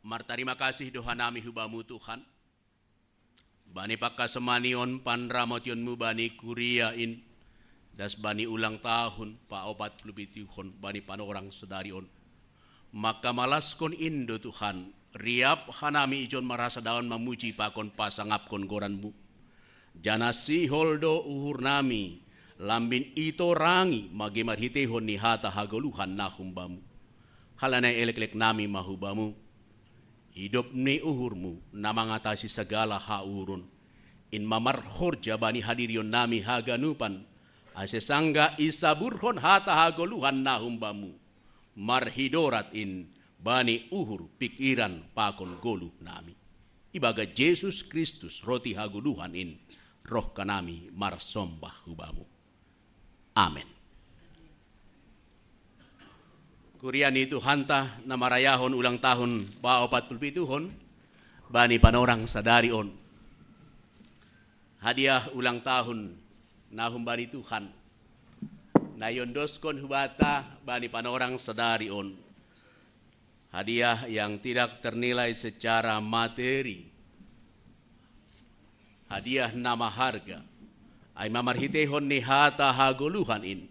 Martarima kasih doa nami hubamu Tuhan Bani pakasemanion panramotionmu bani kuriain Das bani ulang tahun pa 47 bani panorang sedarion Maka malaskon indo Tuhan Riap hanami ijon marasa daun memuji pakon pasangapkon goranmu Jana si holdo uhur nami Lambin ito rangi magemar hitehon ni hata hagoluhan nahumbamu Halanay elek-elek nami mahubamu Hidup ni uhurmu na mangatasi segala haurun. In mamarhor jabani hadirion nami haganupan. Asesangga isaburhon hata hagoluhan nahumbamu. Marhidorat in bani uhur pikiran pakon golu nami. Ibaga Yesus Kristus roti hagoluhan in roh kanami marsombah hubamu. Amen. Kurian itu hanta na marayahon ulang tahun pa 47 bani panorang sadarion. Hadiah ulang tahun nahum bani Tuhan. Nayondoskon hubata bani panorang sadarion. Hadiah yang tidak ternilai secara materi. Hadiah nama harga. Ay mamarhitehon ni hata hagoluhan in.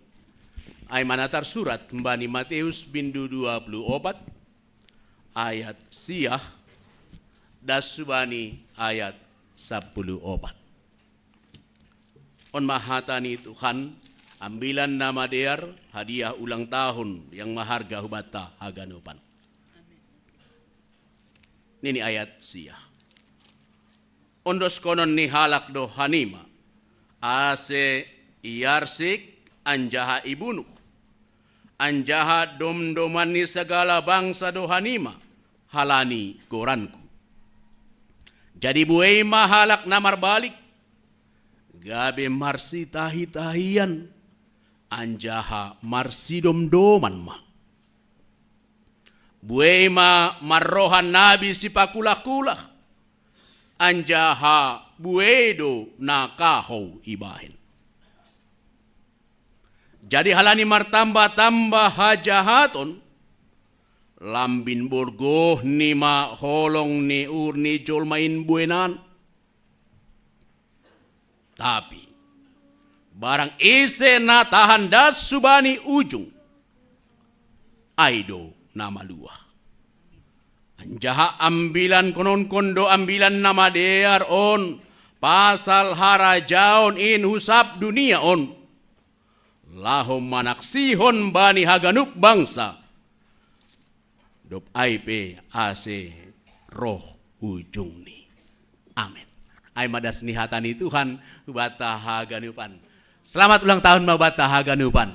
Ay manatar surat Bani Matius bindu 24 ayat siyah dasubani ayat 14. On mahatani Tuhan ambilan nama dear hadiah ulang tahun yang maharga hubata haganupan. Nini ayat siyah. Ondos konon ni halak do hanima ase iarsik anjaha ibunu. Anjaha dom-doman ni segala bangsa dohanima halani goranku. Jadi buai mahalak namar balik gabe marsi tahi-tahian anjaha marsi dom-doman ma. Buai ma marrohan nabi si pakula-kula anjaha buedo nakaho ibahin. Jadi halani martambah-tambah hajahaton lambin borgoh ni ma holong ni urni jolmain buenan. Tapi barang ise na tahan das subani ujung aido nama luah. Anjaha ambilan konon kondo ambilan nama dear on pasal harajaon in husap dunia on. Lahom manaksihon bani haganup bangsa. Dop aipe ase roh ujung ni. Amin. Ai madas nihatani Tuhan bata haganupan. Selamat ulang tahun bata haganupan.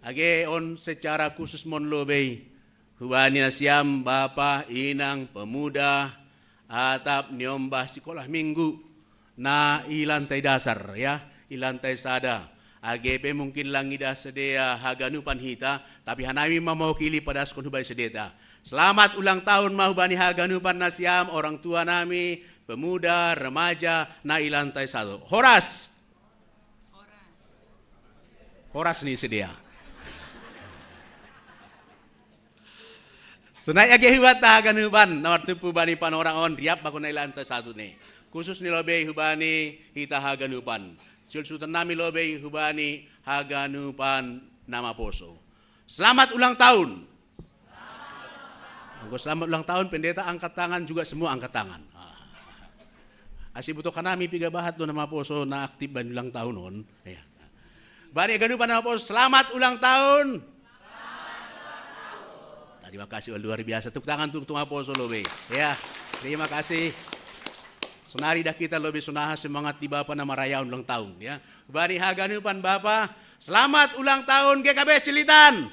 Age on secara khusus mon lobei hubani nasiam bapa inang pemuda atap nyombah sekolah minggu na ilantai dasar ya, ilantai sada. AGP mungkin langida sedia haganupan hita, tapi hanami mawakili pada skon hubani sedeta. Selamat ulang tahun mahubani haganupan nasiam orang tua nami, pemuda, remaja, na ilantai satu. Horas. Horas nih sedia. Sunai age hibat haganupan, nomor tupu bani pan orang on riap bakun na ilantai satu nih. Khusus ni lobe hubani hita haganupan. Sultan nami lobe hubani haganupan nama poso. Selamat ulang tahun. Selamat ulang tahun pendeta angkat tangan juga semua angkat tangan. Asih butuh kanami piga bahat do nama poso na aktif ban ulang tahun on. Ya. Bani haganupan nama poso selamat ulang tahun. Terima kasih luar biasa. Tepuk tangan untuk nama poso lobe. Ya, terima kasih. Sonari dah kita lebih sunaha semangat di Bapak nama rayaan ulang tahun ya. Bani haganupan Bapak, selamat ulang tahun GKP Cilitan.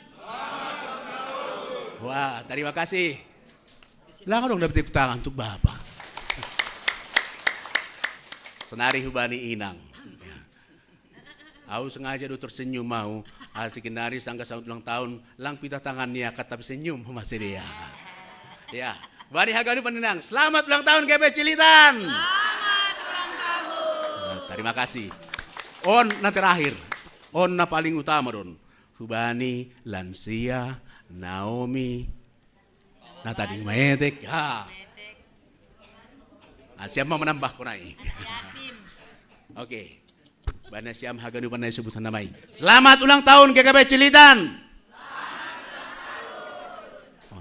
Wah, terima kasih. Langsung dong dapat tepuk tangan untuk Bapak. Sonari hubani inang. Ya. Aku sengaja do tersenyum mau. Asikin nari sangka selamat ulang tahun, lang pita tangannya kata senyum masih dia. Ya. Bani haganupan inang, selamat ulang tahun GP Cilitan. Selamat ulang tahun. Terima kasih. On na terakhir, on na paling utama don. Hubani, lansia, Naomi, na tadi metek. Ha. Siapa mau menambah ko na Oke. Bani siam haganupan na sebutan namai. Selamat ulang tahun GKP Cilitan.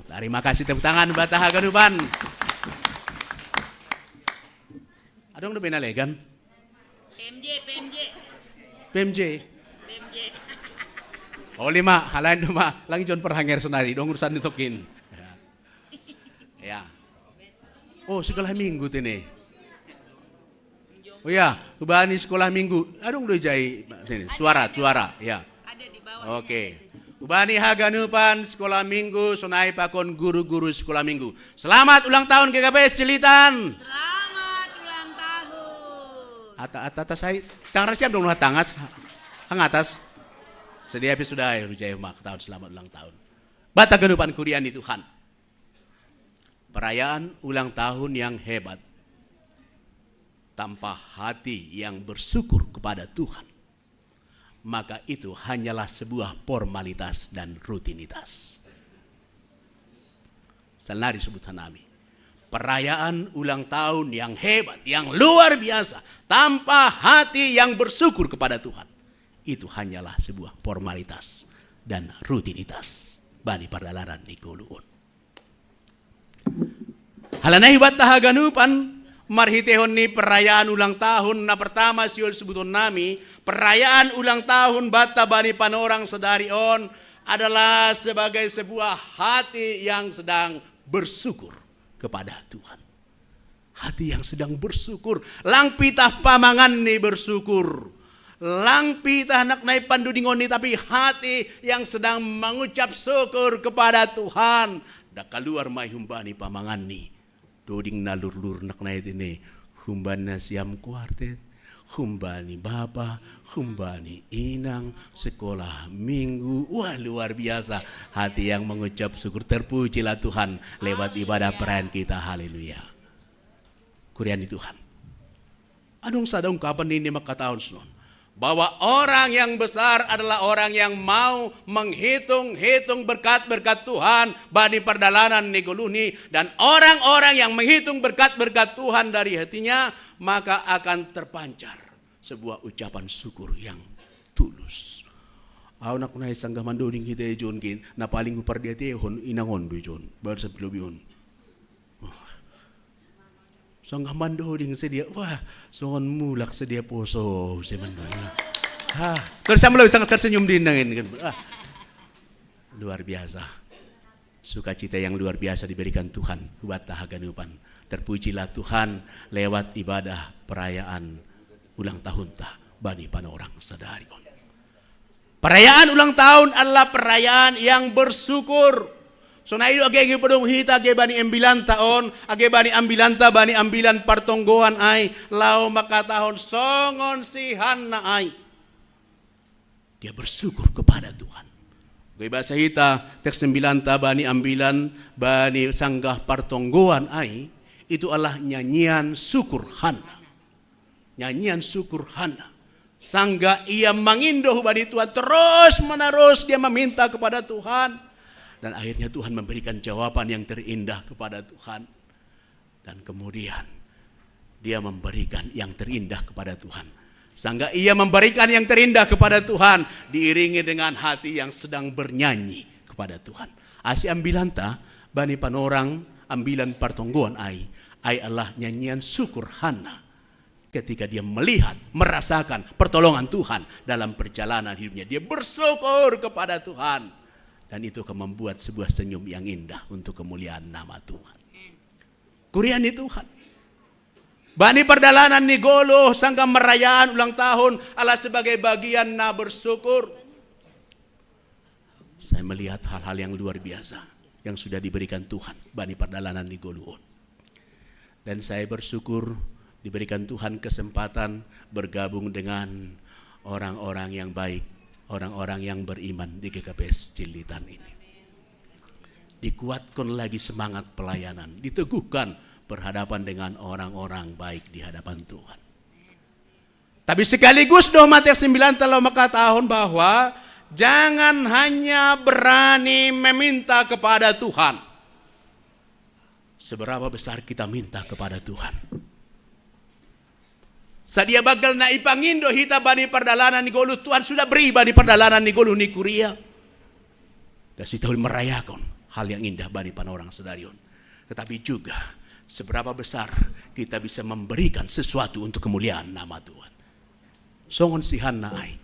Terima kasih tepuk tangan bata haganupan. Adong do benalegan? PMJ. Oh 5, halain duma, lang jon perhanger sonari dong urusan ditokin. Ya. Oh sekolah minggu tini. Oh ya, hubani sekolah minggu. Adong do jai suara ya. Ada di bawah. Oke. Ubani haganupan sekolah minggu, sonai pakon guru-guru sekolah minggu. Selamat ulang tahun GKP Cilitan. Selamat ulang tahun. Atas saya, tangan siap dong tangas, hang atas. Sedia sudah ya mak tahun selamat ulang tahun. Bata ganupan kurian di Tuhan. Perayaan ulang tahun yang hebat tanpa hati yang bersyukur kepada Tuhan, maka itu hanyalah sebuah formalitas dan rutinitas. Salnari sebutan nami. Perayaan ulang tahun yang hebat, yang luar biasa, tanpa hati yang bersyukur kepada Tuhan, itu hanyalah sebuah formalitas dan rutinitas. Bani pardalaran nikuluun. Halanai bat tahaganupan marhitehon ni perayaan ulang tahun na pertama siul sebuton nami, perayaan ulang tahun bata bani panorang sedari on adalah sebagai sebuah hati yang sedang bersyukur kepada Tuhan. Hati yang sedang bersyukur, lang pitah pamangan ni bersyukur. Lang pitah nak naik pandudingon ni tapi hati yang sedang mengucap syukur kepada Tuhan. Dak keluar mai humbani pamangan ni. Doding nalur-lur nak naik ini humban siam kuartet, humbani bapa, humbani inang, sekolah minggu. Wah luar biasa, hati yang mengucap syukur. Terpujilah Tuhan lewat ibadah perayaan kita. Haleluya. Kurian di Tuhan. Adong sadong kapan ini maka tahun senon, bahwa orang yang besar adalah orang yang mau menghitung-hitung berkat-berkat Tuhan bani perdalanan negoluni, dan orang-orang yang menghitung berkat-berkat Tuhan dari hatinya, maka akan terpancar sebuah ucapan syukur yang tulus. Aw nak kunai sanggah mandoding kita jon kin na paling upar dia tehon inangon do jon bar sa pilobion. Sanggah mandoding sedia, wah songon mulak sedia poso si mandoy. Terus sama lo sangat tersenyum din nangin kan. Luar biasa. Sukacita yang luar biasa diberikan Tuhan buat tahaganupan. Terpujilah Tuhan lewat ibadah perayaan ulang tahun tah Bani Panorang Sadarion. Perayaan ulang tahun adalah perayaan yang bersyukur. So na itu age padung hita age bani 9 taon, age bani ambilanta bani ambilan partonggoan ay lao makatahon songon si Hana ay. Dia bersyukur kepada Tuhan. Age bahasa hita teks 9 bani ambilan bani sanggah partonggoan ay itu adalah nyanyian syukur Hana. Nyanyian syukur Hana. Sangga ia mengindoh bani Tuhan, terus menerus dia meminta kepada Tuhan. Dan akhirnya Tuhan memberikan jawaban yang terindah kepada Tuhan. Dan kemudian dia memberikan yang terindah kepada Tuhan. Sangga ia memberikan yang terindah kepada Tuhan, diiringi dengan hati yang sedang bernyanyi kepada Tuhan. Asi ambilanta bani Panorang ambilan partonggoan ai adalah nyanyian syukur Hana. Ketika dia melihat, merasakan pertolongan Tuhan dalam perjalanan hidupnya. Dia bersyukur kepada Tuhan. Dan itu akan membuat sebuah senyum yang indah untuk kemuliaan nama Tuhan. Kuriani Tuhan. Bani Perdalanan Nigolo sangka merayaan ulang tahun ala sebagai bagian na bersyukur. Saya melihat hal-hal yang luar biasa yang sudah diberikan Tuhan Bani Perdalanan Nigolo. Dan saya bersyukur diberikan Tuhan kesempatan bergabung dengan orang-orang yang baik, orang-orang yang beriman di GKPS Cililitan ini. Dikuatkan lagi semangat pelayanan, diteguhkan berhadapan dengan orang-orang baik di hadapan Tuhan. Tapi sekaligus doh Matius 9 telah maka tahun bahwa jangan hanya berani meminta kepada Tuhan. Seberapa besar kita minta kepada Tuhan. Sadia bagal na ipangindo hita Bani Perdalanan ni Golu, Tuhan sudah beri Bani Perdalanan ni Golu ni Kuria. Dan kita merayakan hal yang indah Bani Panorang Sadarion. Tetapi juga seberapa besar kita bisa memberikan sesuatu untuk kemuliaan nama Tuhan. Songon sihan na ay.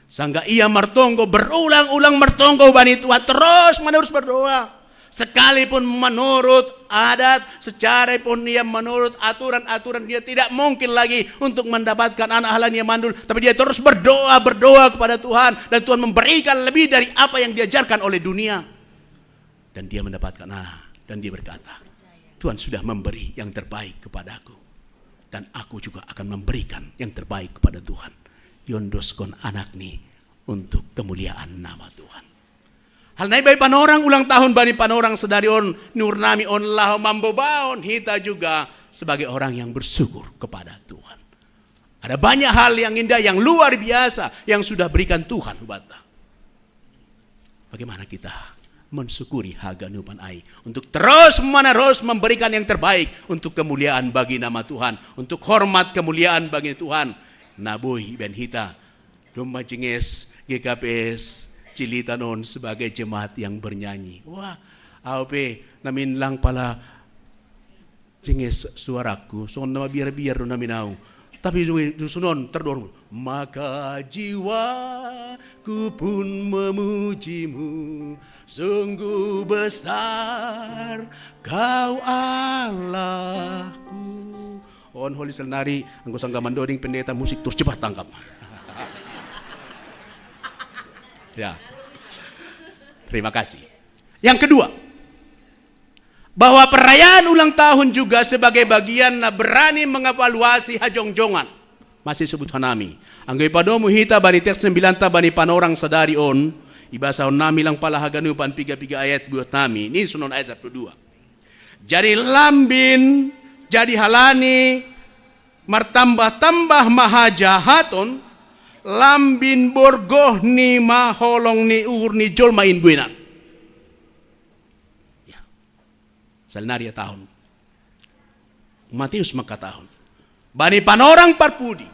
Sangga ia mertonggo berulang-ulang mertonggo Bani Tuhan terus menerus berdoa. Sekalipun menurut adat, secara pun dia menurut aturan-aturan, dia tidak mungkin lagi untuk mendapatkan anak halan yang mandul. Tapi dia terus berdoa kepada Tuhan. Dan Tuhan memberikan lebih dari apa yang diajarkan oleh dunia. Dan dia mendapatkan dan dia berkata, Tuhan sudah memberi yang terbaik kepadaku. Dan aku juga akan memberikan yang terbaik kepada Tuhan. Yondoskon anak ni untuk kemuliaan nama Tuhan. Hal naik bayi Panorang ulang tahun Bani Panorang Sadarion Nurnami onlah mambobaon hita juga sebagai orang yang bersyukur kepada Tuhan. Ada banyak hal yang indah yang luar biasa yang sudah berikan Tuhan hubata. Bagaimana kita mensyukuri haganupan ai untuk terus menerus memberikan yang terbaik untuk kemuliaan bagi nama Tuhan, untuk hormat kemuliaan bagi Tuhan. Naboy ben hita domba jenges GKPS Cilitanon sebagai jemaat yang bernyanyi. Wah, AOP namin lang pala jenges suaraku. So nama biar-biar namin au. Tapi sunon terdorong. Maka jiwaku pun memujimu, sungguh besar kau Allahku. On Holy Selnari, anggo sangga mandoding pendeta musik tur cepat tangkap. Ya. Terima kasih. Yang kedua, bahwa perayaan ulang tahun juga sebagai bagian na berani mengevaluasi hajongjongan. Masih sebut hanami. Anggoy padomu hita bani teks 9 bani Panorang Sadarion, ibasahon nami lang pala haganupan 3 ayat buat nami. Ini sunon ayat 2. Jadi lambin, jadi halani, martambah-tambah mahajahaton, lambin borgoh ni maholong ni ur ni jol main buenan. Ya. Salnaria tahun. Matius maka tahun. Bani Panorang parpudi.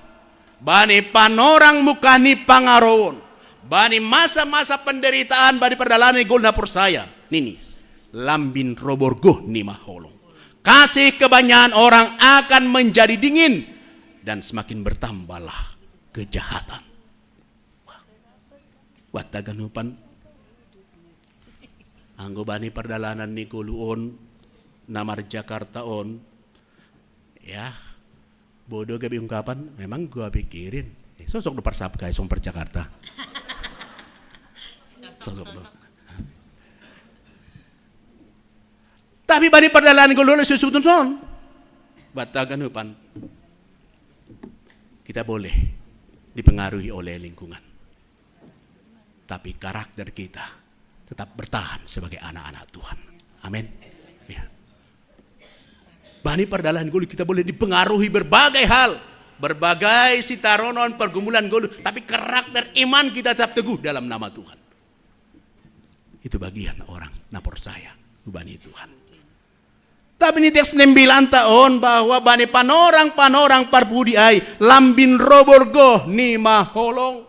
Bani Panorang mukani pangaron. Bani masa-masa penderitaan bani Perdalanan gol na persaya. Nini. Lambin roborgoh ni maholong. Kasih kebanyakan orang akan menjadi dingin dan semakin bertambahlah kejahatan. Watagan hupan. Anggo bani perdalanan ni kuluon namar Jakarta on. Ya. Bodoh gabi ungkapan, memang gua pikirin. Sosok do persap guys per Jakarta. Sosok do. Tapi bani perdalanan kuluon susutun son. Batagan hupan. Kita boleh dipengaruhi oleh lingkungan. Tapi karakter kita tetap bertahan sebagai anak-anak Tuhan. Amin. Ya. Bani perdalanan gulu kita boleh dipengaruhi berbagai hal. Berbagai sitaronon pergumulan gulu. Tapi karakter iman kita tetap teguh dalam nama Tuhan. Itu bagian orang napor saya. Bani Tuhan. Tapi ini teks 9 tahun bahwa bani panorang parpudi ai lambin roborgo ni maholong.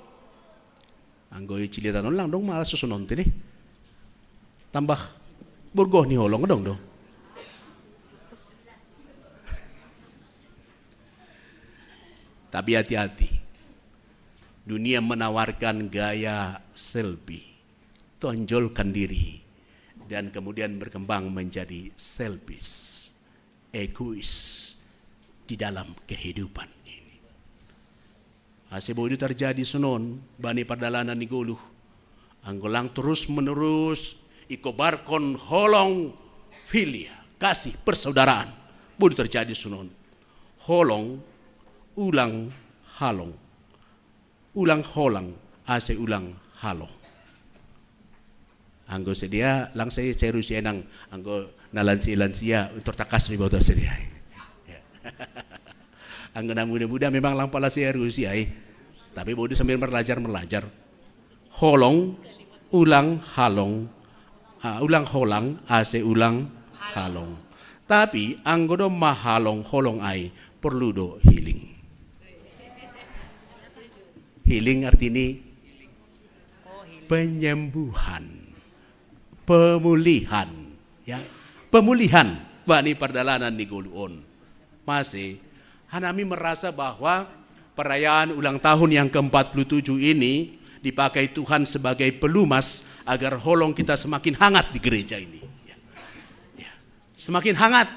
Anggoy cilita non lang dong malas susunon tini. Tambah borgo ni holong dong dong. Tapi hati-hati. Dunia menawarkan gaya selfie. Tonjolkan diri. Dan kemudian berkembang menjadi selfish, egois di dalam kehidupan ini. Asebo itu terjadi sunon, bani perdalanan ni guluh. Anggolang terus menerus ikobarkon holong filia, kasih persaudaraan. Bodoh terjadi sunon. Holong, ulang halong. Ulang holang, ase ulang halong. Anggo sedia lang saya cerusia nang anggo nalansia untuk takas di bawah sedia. Anggo na muda-muda memang lang pala saya Rusia tapi bodoh sambil belajar. Holong, ulang halong, ulang holang, ase ulang halong. Tapi anggo do mahalong holong ai perlu do healing. Healing artinya penyembuhan. Pemulihan, ya, pemulihan bani perdalanan di Guluon. Masih, Hanami merasa bahwa perayaan ulang tahun yang ke-47 ini dipakai Tuhan sebagai pelumas agar holong kita semakin hangat di gereja ini. Ya. Ya. Semakin hangat,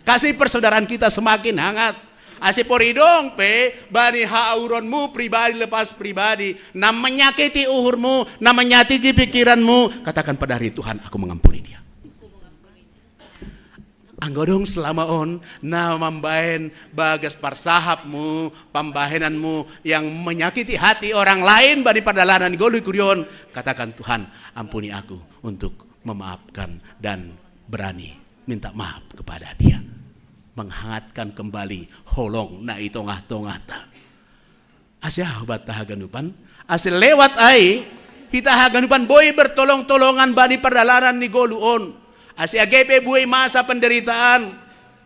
kasih persaudaraan kita semakin hangat. Asiporidong pe bani hauronmu pribadi lepas pribadi, na menyakiti uhurmu, na menyakiti pikiranmu, katakan pada hari Tuhan aku mengampuni dia. Anggodong selama on na mambahen bagas parsahapmu, pambahenanmu yang menyakiti hati orang lain bani perdalanan golu kurion, katakan Tuhan ampuni aku untuk memaafkan dan berani minta maaf kepada dia. Menghangatkan kembali holong na itongah-tongah ta. Asya bata haganupan, asal lewat ai kita haganupan boy bertolong-tolongan bani perdalanan ni goluon. Asya GP boy masa penderitaan,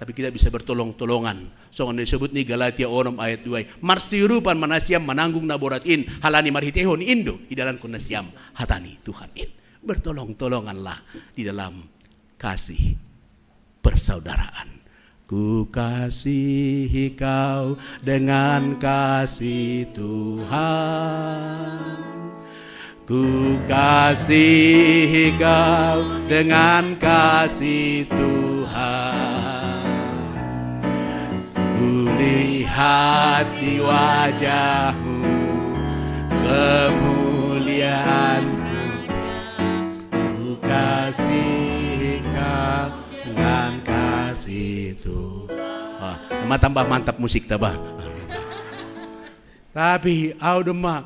tapi kita bisa bertolong-tolongan. So disebut ni Galatia 6 ayat 2. Marsirupan manasiam mananggung naboratin halani marhitehon indo di dalam kunasiam hatani Tuhan in. Bertolong-tolonganlah di dalam kasih persaudaraan. Ku kasihi kau dengan kasih Tuhan. Ku kasihi kau dengan kasih Tuhan. Ku lihat di wajahmu kemuliaan Tuhan. Ku kasihi kau dengan kasih Tuhan. Tambah mantap musik tabah. Tapi audema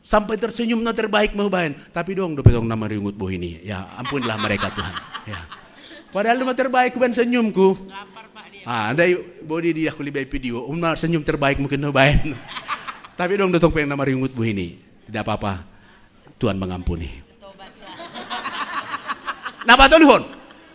sampai tersenyum na terbaik mau bahan. Tapi dong dong nama riungut boh ini. Ya ampunlah mereka Tuhan. Ya. Padahal nama terbaik ban senyumku. Ada body dia aku libai video. Senyum terbaik mungkin no bahan. Tapi dong pengen nama riungut boh ini. Tidak apa-apa. Tuhan mengampuni. Napa tolihon?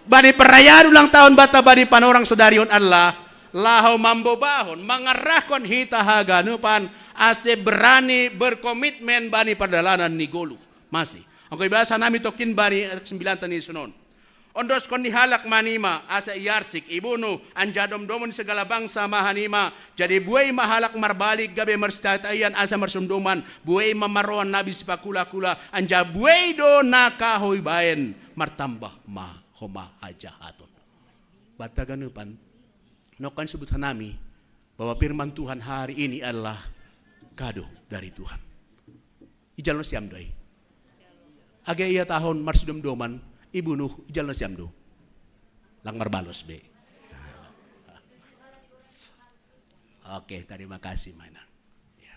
Bani perayaan ulang tahun bata bani panorang sedarion Allah lahau mambobahon mengarahkan hita haganupan ase berani berkomitmen bani perdalanan ni golu masih. Angko ibasa nami tokin bani 9 tani sunon. Ondos kon dihalak manima, asa iyarsik, ibunu, anjadom domon segala bangsa mahanima. Jadi buay mahalak marbalik, gabe marstatayan asa marsumduman. Buay mamaroan nabi sipakula-kula, anja buay do nakahoy bayan, martambah mahoma ajahatun. Bata ganupan, nokan sebutan nami, bahwa firman Tuhan hari ini adalah kado dari Tuhan. Ijal no siam doi. Aga iya tahun marsumduman, Ibu Nuh ijal na siamdo. Lang marbalos be. Oke, terima kasih Mainang. Ya.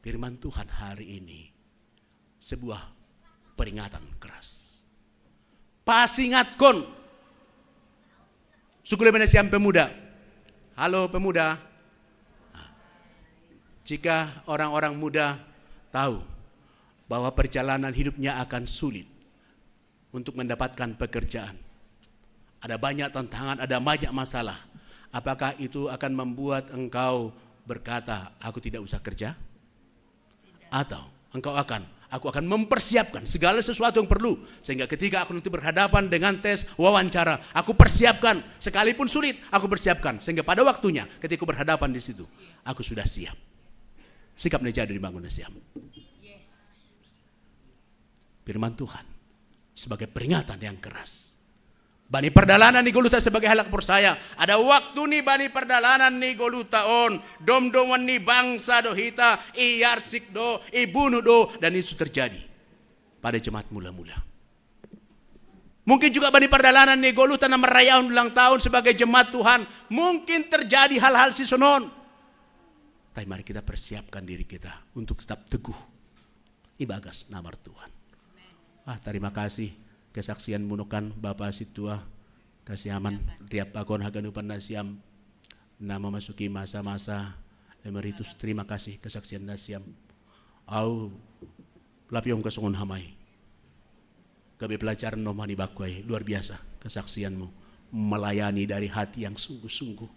Firman Tuhan hari ini sebuah peringatan keras. Pasingatkon. Suku lebih siam pemuda. Halo pemuda. Jika orang-orang muda tahu bahwa perjalanan hidupnya akan sulit untuk mendapatkan pekerjaan. Ada banyak tantangan, ada banyak masalah. Apakah itu akan membuat engkau berkata, aku tidak usah kerja? Atau aku akan mempersiapkan segala sesuatu yang perlu. Sehingga ketika aku nanti berhadapan dengan tes wawancara, aku persiapkan, sekalipun sulit, aku persiapkan. Sehingga pada waktunya ketika aku berhadapan di situ, aku sudah siap. Sikap nejah dari bangun siap. Firman Tuhan sebagai peringatan yang keras. Bani perdalanan ni goluta sebagai halak persaya. Ada waktu ni bani perdalanan ni goluta on. Dom-doman ni bangsa do hita. Iyarsik do, ibunu do. Dan itu terjadi pada jemaat mula-mula. Mungkin juga bani perdalanan ni goluta na merayakan ulang tahun sebagai jemaat Tuhan. Mungkin terjadi hal-hal sisonon. Tapi mari kita persiapkan diri kita untuk tetap teguh. Ibagas nama Tuhan. Terima kasih kesaksian munukan Bapak Situa kasih aman tiap pakon haganupan nasiam nama masuki masa-masa emeritus. Terima kasih kesaksian nasiam au lapiong kesungun hamai gabe pelajaran nomani bakwai. Luar biasa kesaksianmu, melayani dari hati yang sungguh-sungguh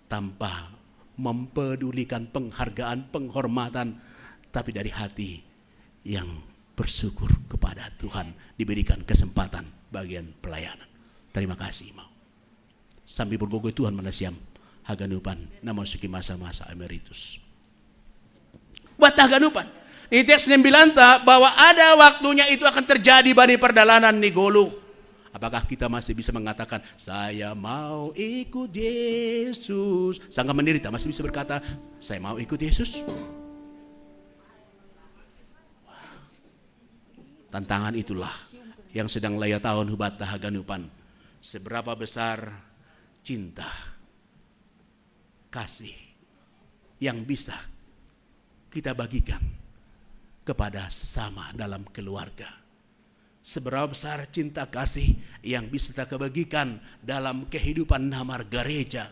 tanpa mempedulikan penghargaan, penghormatan, tapi dari hati yang bersyukur kepada Tuhan diberikan kesempatan bagian pelayanan. Terima kasih mau. Sambil bergogoh Tuhan manasiam haganupan nama suki masa-masa emeritus. Buat haganupan. Di teks 9 bahwa ada waktunya itu akan terjadi bani perdalanan ni golu. Apakah kita masih bisa mengatakan saya mau ikut Yesus? Sangka menderita masih bisa berkata saya mau ikut Yesus? Tantangan itulah yang sedang laya tahun hubata haganupan. Seberapa besar cinta, kasih yang bisa kita bagikan kepada sesama dalam keluarga. Seberapa besar cinta kasih yang bisa kita bagikan dalam kehidupan namar gereja.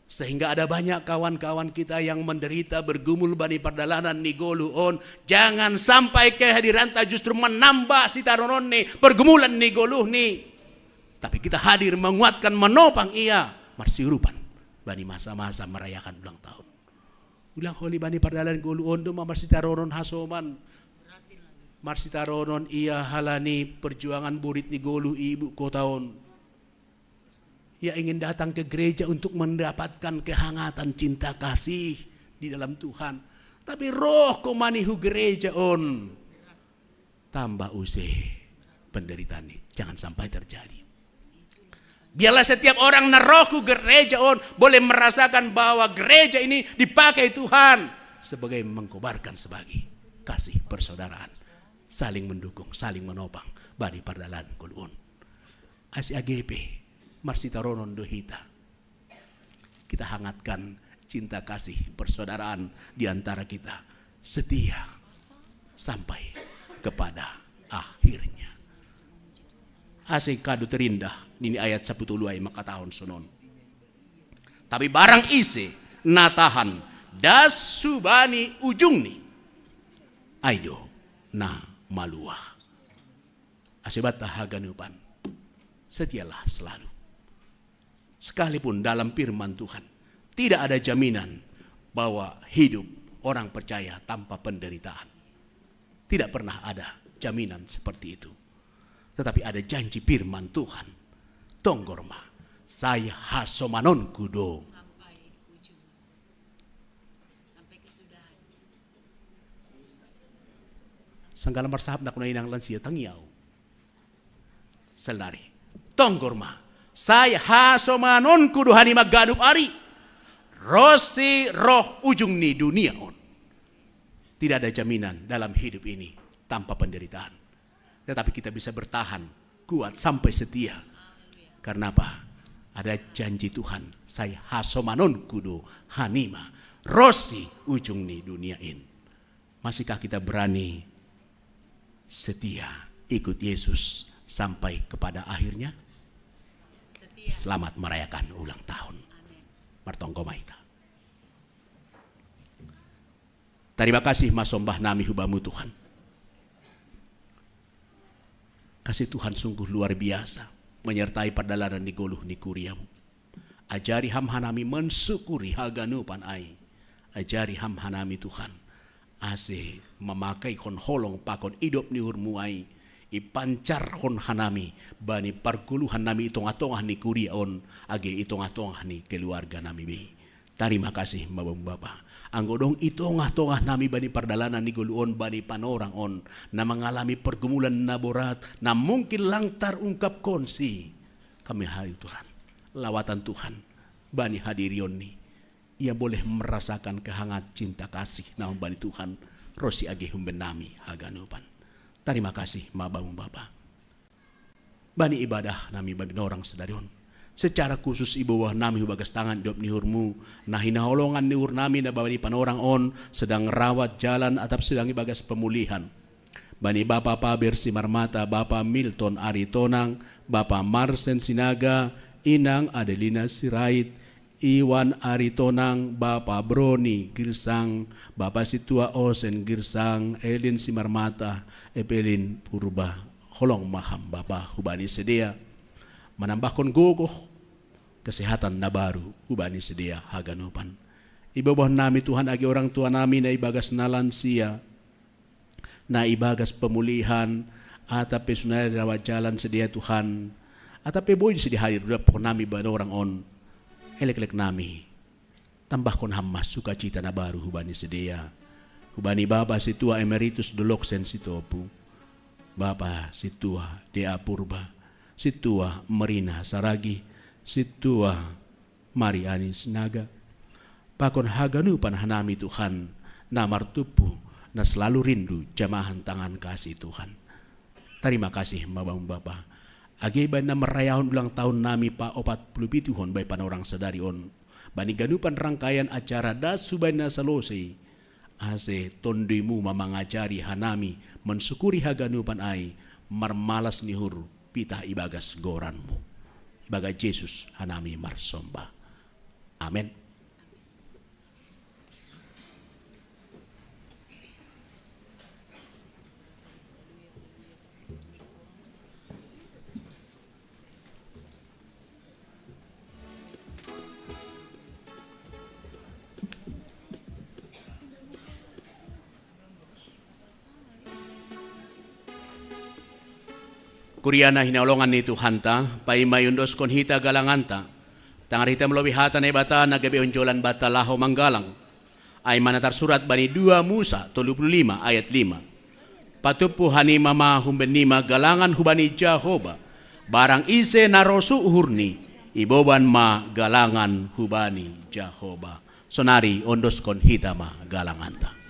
Sehingga ada banyak kawan-kawan kita yang menderita bergumul bani perdalanan ni golu on. Jangan sampai kehadiran ta justru menambah si taronon ni pergumulan ni golu ni. Tapi kita hadir menguatkan menopang ia marsiurupan bani masa-masa merayakan ulang tahun. Ulang holi bani perdalanan golu on do marsitaronon hasoman. Marsitaronon ia halani perjuangan burit ni golu ibu kotaon. Ia ingin datang ke gereja untuk mendapatkan kehangatan cinta kasih di dalam Tuhan. Tapi roh komanihu gereja on. Tambah usai penderitaan ini. Jangan sampai terjadi. Biarlah setiap orang narohku gereja on boleh merasakan bahwa gereja ini dipakai Tuhan sebagai mengkobarkan sebagai kasih persaudaraan. Saling mendukung, saling menopang. Bani pardalan kulun. ACAGP. Marsitaronon dohita. Kita hangatkan cinta kasih persaudaraan di antara kita setia sampai kepada akhirnya. Asik kado terindah ini ayat 10 ay makatahon sunon. Tapi barang isi natahan das subani ujung ni aido na maluah. Asibat haganupan. Setialah selalu. Sekalipun dalam firman Tuhan tidak ada jaminan bahwa hidup orang percaya tanpa penderitaan. Tidak pernah ada jaminan seperti itu. Tetapi ada janji firman Tuhan. Tonggorma, saya hasomanon kudo. Sanggala marsahap na kunay nang lansia tangiyaw. Salnari. Tonggorma, saya hasomanon kudo hani magganup ari. Rosi roh ujung ni dunia on. Tidak ada jaminan dalam hidup ini tanpa penderitaan. Tetapi kita bisa bertahan, kuat sampai setia. Karena apa? Ada janji Tuhan. Saya hasomanon kudo hanima. Rosi ujung ni dunia in. Masihkah kita berani setia ikut Yesus sampai kepada akhirnya? Selamat merayakan ulang tahun. Martongko maita. Terima kasih masombah nami hubamu Tuhan. Kasih Tuhan sungguh luar biasa menyertai perjalanan di goluh ni kuriamu. Ajari ham hanami mensyukuri haganupan ai. Ajari ham hanami Tuhan. Ase memakai kon holong pakon idop ni hurmuai. Ipancar hon hanami bani parkuluhan nami itong-atongah ni kuriaon age itong-atongah ni keluarga nami be. Terima kasih Babang Bapa. Anggodong itong-atongah nami bani pardalanan ni guluon bani panorang on na mengalami pergumulan na borat na mungkin langtar ungkap konsi. Kami hari Tuhan, lawatan Tuhan bani hadirion ni. Ia boleh merasakan kehangat cinta kasih naon bani Tuhan rosi age humben nami haganupan. Terima kasih Babang Bapa. Bani ibadah nami bani orang sedarion. Secara khusus ibu wah nami hubagas tangan dop nihurmu. Nah hinaholongan nihur nami na bani panorang on sedang rawat jalan atap sedang ibagas pemulihan. Bani Bapa Paber Simarmata, Bapa Milton Aritonang, Bapa Marsen Sinaga, Inang Adelina Sirait, Iwan Aritonang, Bapa Broni Girsang, Bapa Situa Osen Girsang, Elin Simarmata, Epelin Purba, Holong Maham Bapa hubani sedia, menambahkan gogoh kesehatan na baru hubani sedia haganupan. Ibabah nami Tuhan agi orang tua nami na ibagas na lansia, na ibagas pemulihan, atape sunay rawat jalan sedia Tuhan, atape boy sedia hadir dapok nami ba orang on, elek-elek nami, tambahkan hamas sukacita na baru hubani sedia. Hubani Bapa Situa Emeritus Doloksen Sitopu, Bapa Situa Dea Purba, Situa Marina Saragi, Situa Mariani Sinaga. Pakon haganupan hanami Tuhan na martupu na selalu rindu jamahan tangan kasih Tuhan. Terima kasih Babang Bapa. Agiban na merayahon ulang tahun nami pa 47 hon bay panorang sadarion. Bani ganupan rangkaian acara dasubay na salosay. Ase tondimu mamangajari hanami mensukuri haganupan ai marmalas nihur pitah ibagas goranmu. Ibaga Yesus hanami marsomba. Amin. Kuriana hinaulongan ni Tuhanta, paimayundos kon hita galanganta, tangar hita melobihata na ibata na gabi unjolan bata laho manggalang, ay manatar surat bani 2 Musa 35 ayat 5. Patupu hani mama humbenima galangan hubani Jahoba, barang ise narosu uhurni, iboban ma galangan hubani Jahoba. Sonari ondos kon hita ma galanganta.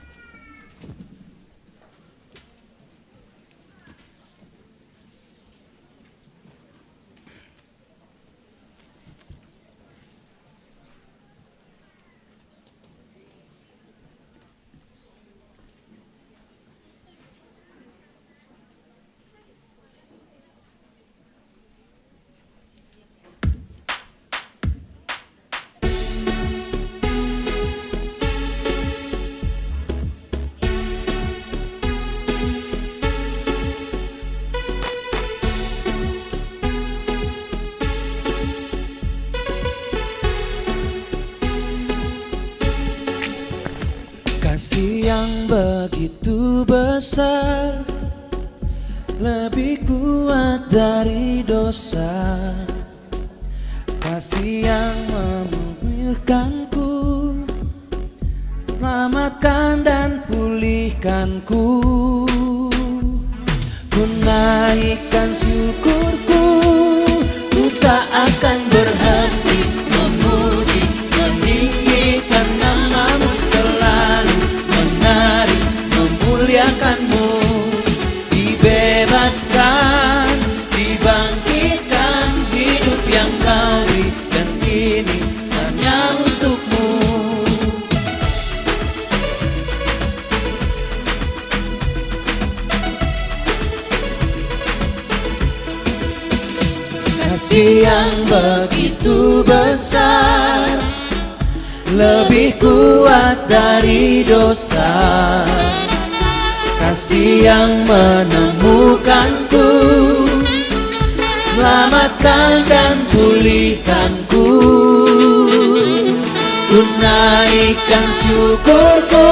Kasih yang begitu besar lebih kuat dari dosa. Kasih yang memulihkanku, selamatkan dan pulihkanku. Ku naikkan syukurku, ku tak akan berhenti memuji, meninggikan namamu selalu, menari, memuliakanmu. Dibebaskan, dibangkitkan, hidup yang kau beri, dan kini hanya untukmu. Kasih yang begitu besar, lebih kuat dari dosa. Kasih yang menemukanku, selamatkan dan pulihkanku. Ku naikkan syukurku,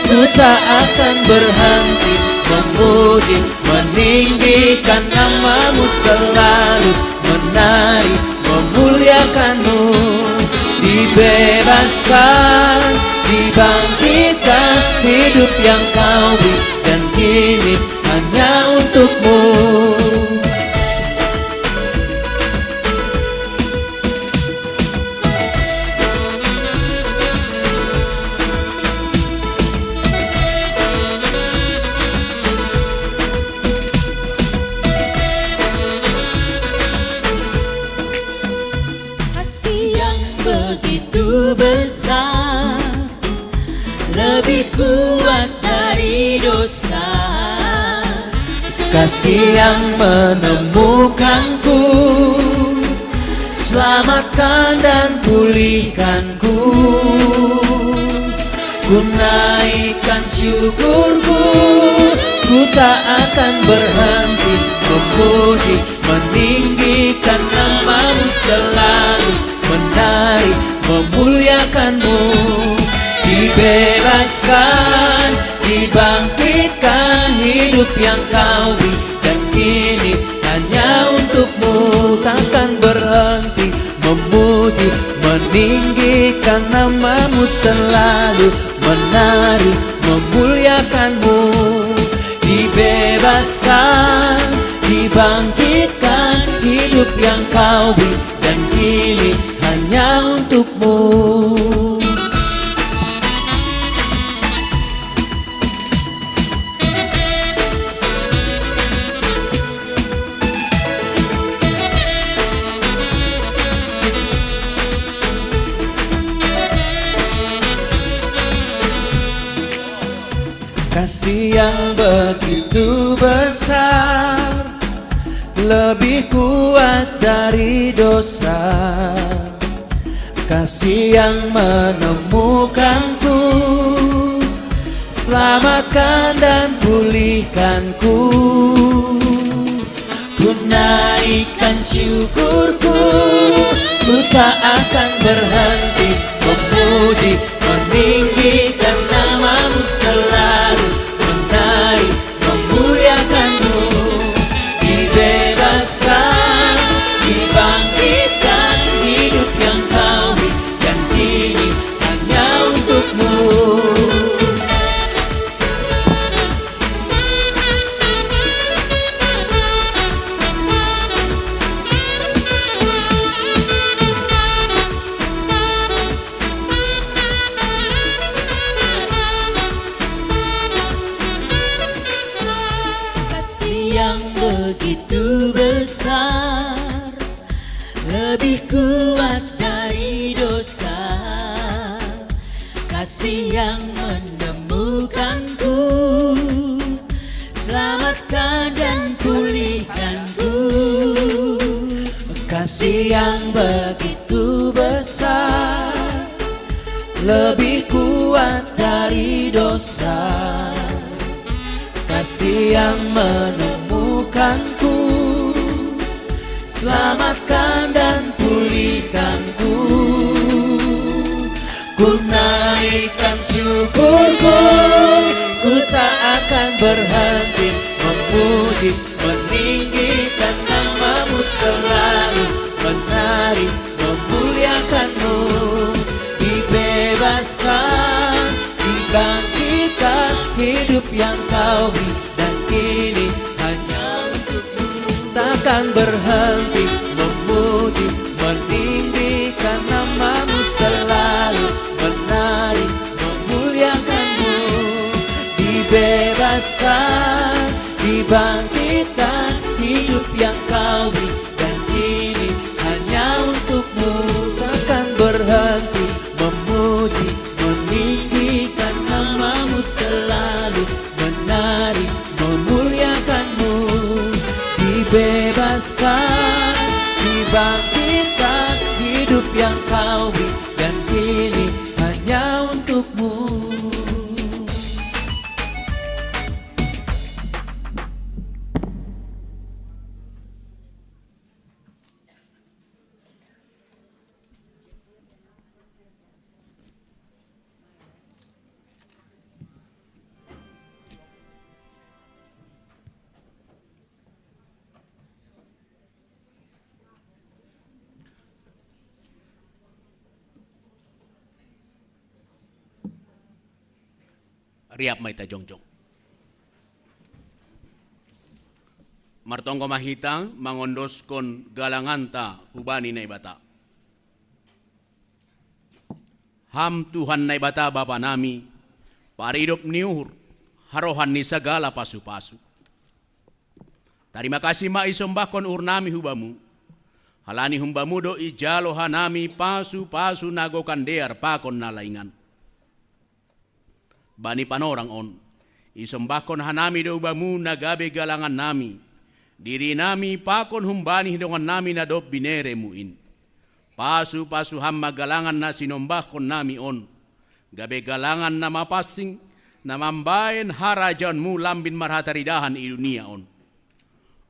ku tak akan berhenti memuji, meninggikan namamu selalu, menari, memuliakanmu. Dibebaskan, dibangkitkan, hidup yang kau beri, dan kini hanya untukmu. Begitu besar, lebih kuat dari dosa. Kasih yang menemukanku, selamatkan dan pulihkanku. Ku naikkan syukurku, ku tak akan berhenti memuji, meninggikan namamu selalu, menari, memuliakanmu. Dibebaskan, dibangkitkan, hidup yang kau beri, dan kini hanya untukmu. Takkan berhenti memuji, meninggikan namamu selalu, menari, memuliakanmu. Dibebaskan, dibangkitkan, hidup yang kau beri, dan kini hanya untukmu. Kasih yang begitu besar, lebih kuat dari dosa. Kasih yang menemukanku, selamatkan dan pulihkanku. Ku naikkan syukurku, ku tak akan berhenti memuji, meninggikan namamu selalu, menari, memuliakanmu. Dibebaskan, dibangkitkan, hidup yang kau beri, dan kini hanya untukmu. Yang begitu besar, lebih kuat dari dosa. Kasih yang menemukanku, selamatkan dan pulihkanku. Kasih yang begitu besar, lebih kuat dari dosa. Kasih yang menemukanku, selamatkan dan pulihkanku. Ku naikkan syukurku, ku tak akan berhenti memuji, memuji, meninggikan namamu selalu, menari, memuliakanmu. Dibebaskan, dibangkitkan, hidup yang kau beri dan kini hanya untukmu. Takkan berhenti memuji, meninggikan namamu selalu, menari, memuliakanmu. Dibebaskan, dibangkitkan, hidup yang kau beri dan kini hanya untukmu. Takkan berhenti memuji, meninggikan namamu selalu, menari, memuliakanmu. Dibebaskan, dibangkitkan, hidup yang kau beri dan kini hanya untukmu. Riap maita jongjong. Martongko mahita mangondoskon galanganta hubani na ibata. Ham Tuhan na ibata Bapa nami, paridop niuhur, harohan ni segala pasu-pasu. Terima kasih maisombakon urnami hubamu. Halani humbamu do ijalo hanami pasu-pasu nagokan dear pakon nalaingan. Bani panorang on, isombakon hanami do ubamu nagabe galangan nami. Diri nami pakon humbani hidongan nami na do binere muin. Pasu-pasu hamma galangan na sinombakon nami on. Gabe galangan na mapasing, na mambayan harajan mu lambin marhataridahan i dunia on.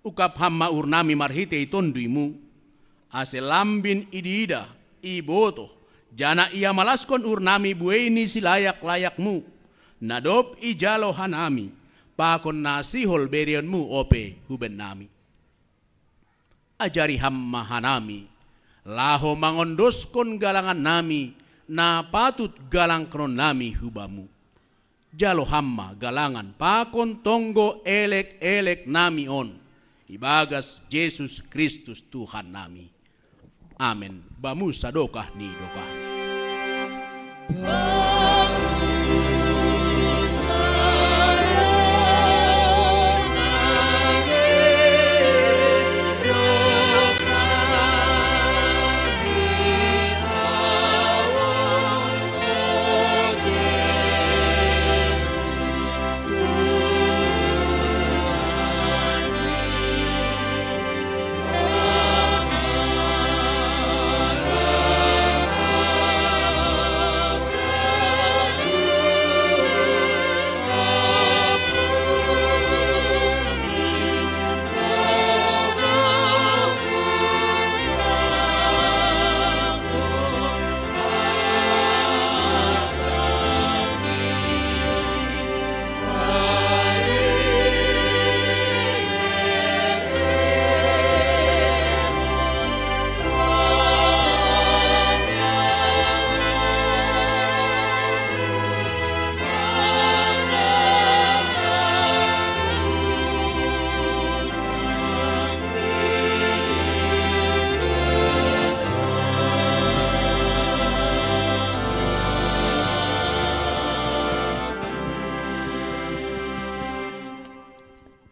Ukap hamma urnami marhite itondui mu. Ase lambin idida, iboto, jana ia malaskon urnami bueni silayak-layakmu. Nadop ijalo hanami, pakon nasihol berionmu ope huben nami. Ajari hamma hanami, laho mangondoskon galangan nami, na patut galang kron nami hubamu. Jalo hamma galangan, pakon tonggo elek-elek nami on, ibagas Yesus Kristus Tuhan nami. Amen. Bamu sadokah ni dokah.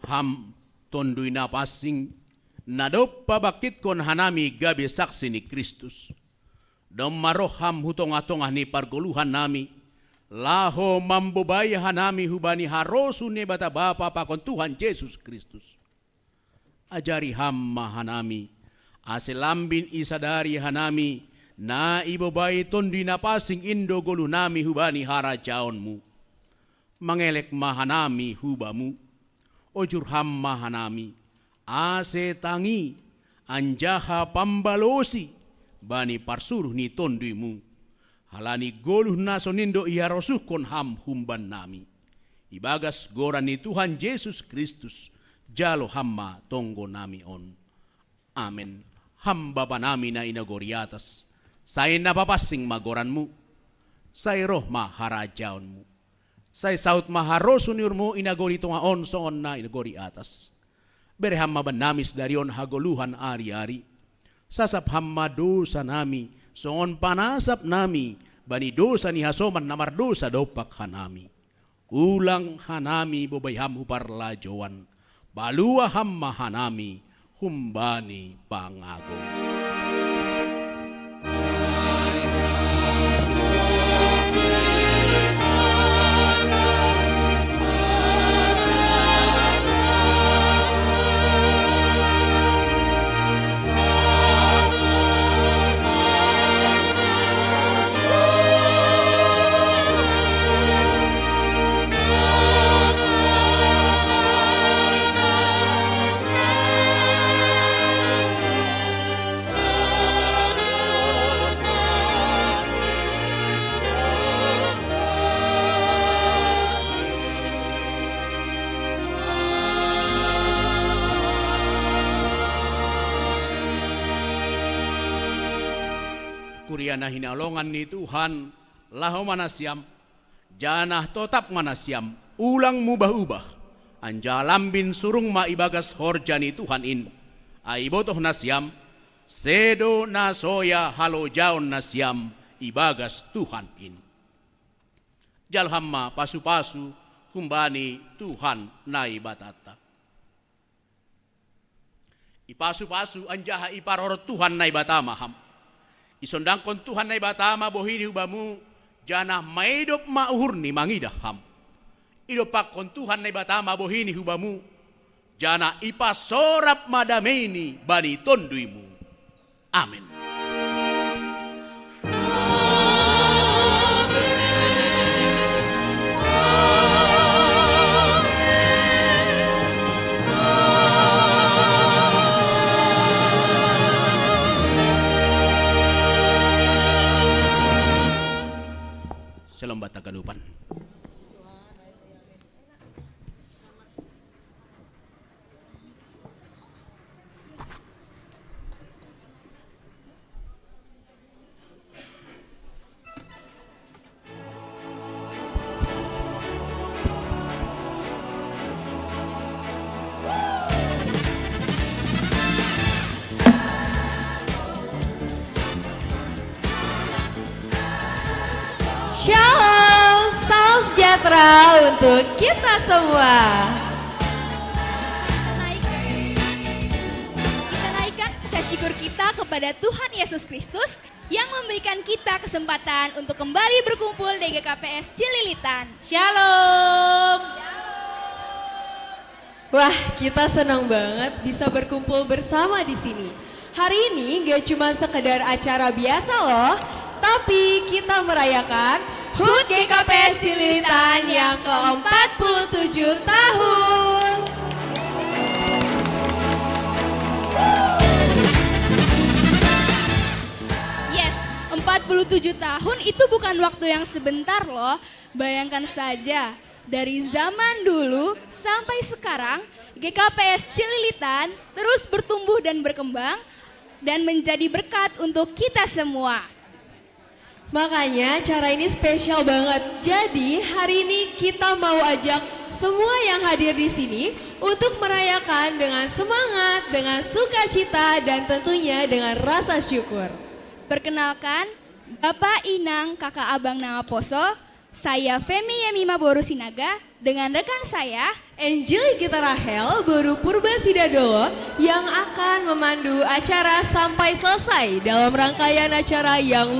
Ham tondui na pasing nadop pabakit kon hanami gabi saksi ni Kristus. Dom maroham hutong-atongah ni pargoluhan nami. Laho mambubaya hanami hubani harosu ni bata bapa pakon Tuhan Yesus Kristus. Ajari hamma hanami. Aselambin isadari hanami. Na ibobay tondui na pasing indo golu nami hubani harajaonmu. Mangelek mahanami hubamu. Ojur hamma hanami, ase tangi, anjaha pambalosi, bani parsuruh ni tonduimu, halani goluh nasonindo iarosuh kon ham humban nami. Ibagas goran ni Tuhan Yesus Kristus, jalo hamma tonggo nami on. Amen. Hamba pa nami na inagori atas, say napapasing magoranmu, say roh maharajaonmu, say saut maharosuniurmu inagori tungaon soon na inagori atas. Berhamma ba namis darion hagoluhan ari-ari, sasap hamma dosa nami, soon panasap nami, bani dosa ni hasoman namar dosa dopak hanami. Ulang hanami bobayham huparlajoan, balua hamma hanami, humbani pangagong. Kuriana hinalongan ni Tuhan, laho manasyam, janah totap manasyam, ulang mubah-ubah, anjalambin surung maibagas horja ni Tuhan in, aibotoh nasyam, sedo nasoya halo jaon nasyam, ibagas Tuhan in. Jalhamma pasu-pasu, humbani Tuhan naibatata. Ipasu-pasu anjaha iparorot Tuhan naibatamaham. Isondangkon Tuhan na ibatama bohini ubamu janah maidop mauhurni mangidaham. Idopak kon Tuhan na ibatama bohini ubamu janah ipasorap madameni bani tonduimu. Amin. Shalom Batagalupan. Shalom, salam sejahtera untuk kita semua. Kita naikkan rasa syukur kita kepada Tuhan Yesus Kristus yang memberikan kita kesempatan untuk kembali berkumpul di GKPS Cililitan. Shalom. Wah, kita senang banget bisa berkumpul bersama di sini. Hari ini gak cuma sekedar acara biasa loh, tapi kita merayakan HUT GKPS Cililitan yang ke-47 tahun. Yes, 47 tahun itu bukan waktu yang sebentar loh. Bayangkan saja, dari zaman dulu sampai sekarang GKPS Cililitan terus bertumbuh dan berkembang dan menjadi berkat untuk kita semua. Makanya cara ini spesial banget. Jadi hari ini kita mau ajak semua yang hadir di sini untuk merayakan dengan semangat, dengan sukacita, dan tentunya dengan rasa syukur. Perkenalkan, Bapak Inang Kakak Abang Nama Poso, saya Femi Yemima Boru Sinaga dengan rekan saya Angelikita Rahel Boru Purba Sidadolo yang akan memandu acara sampai selesai dalam rangkaian acara yang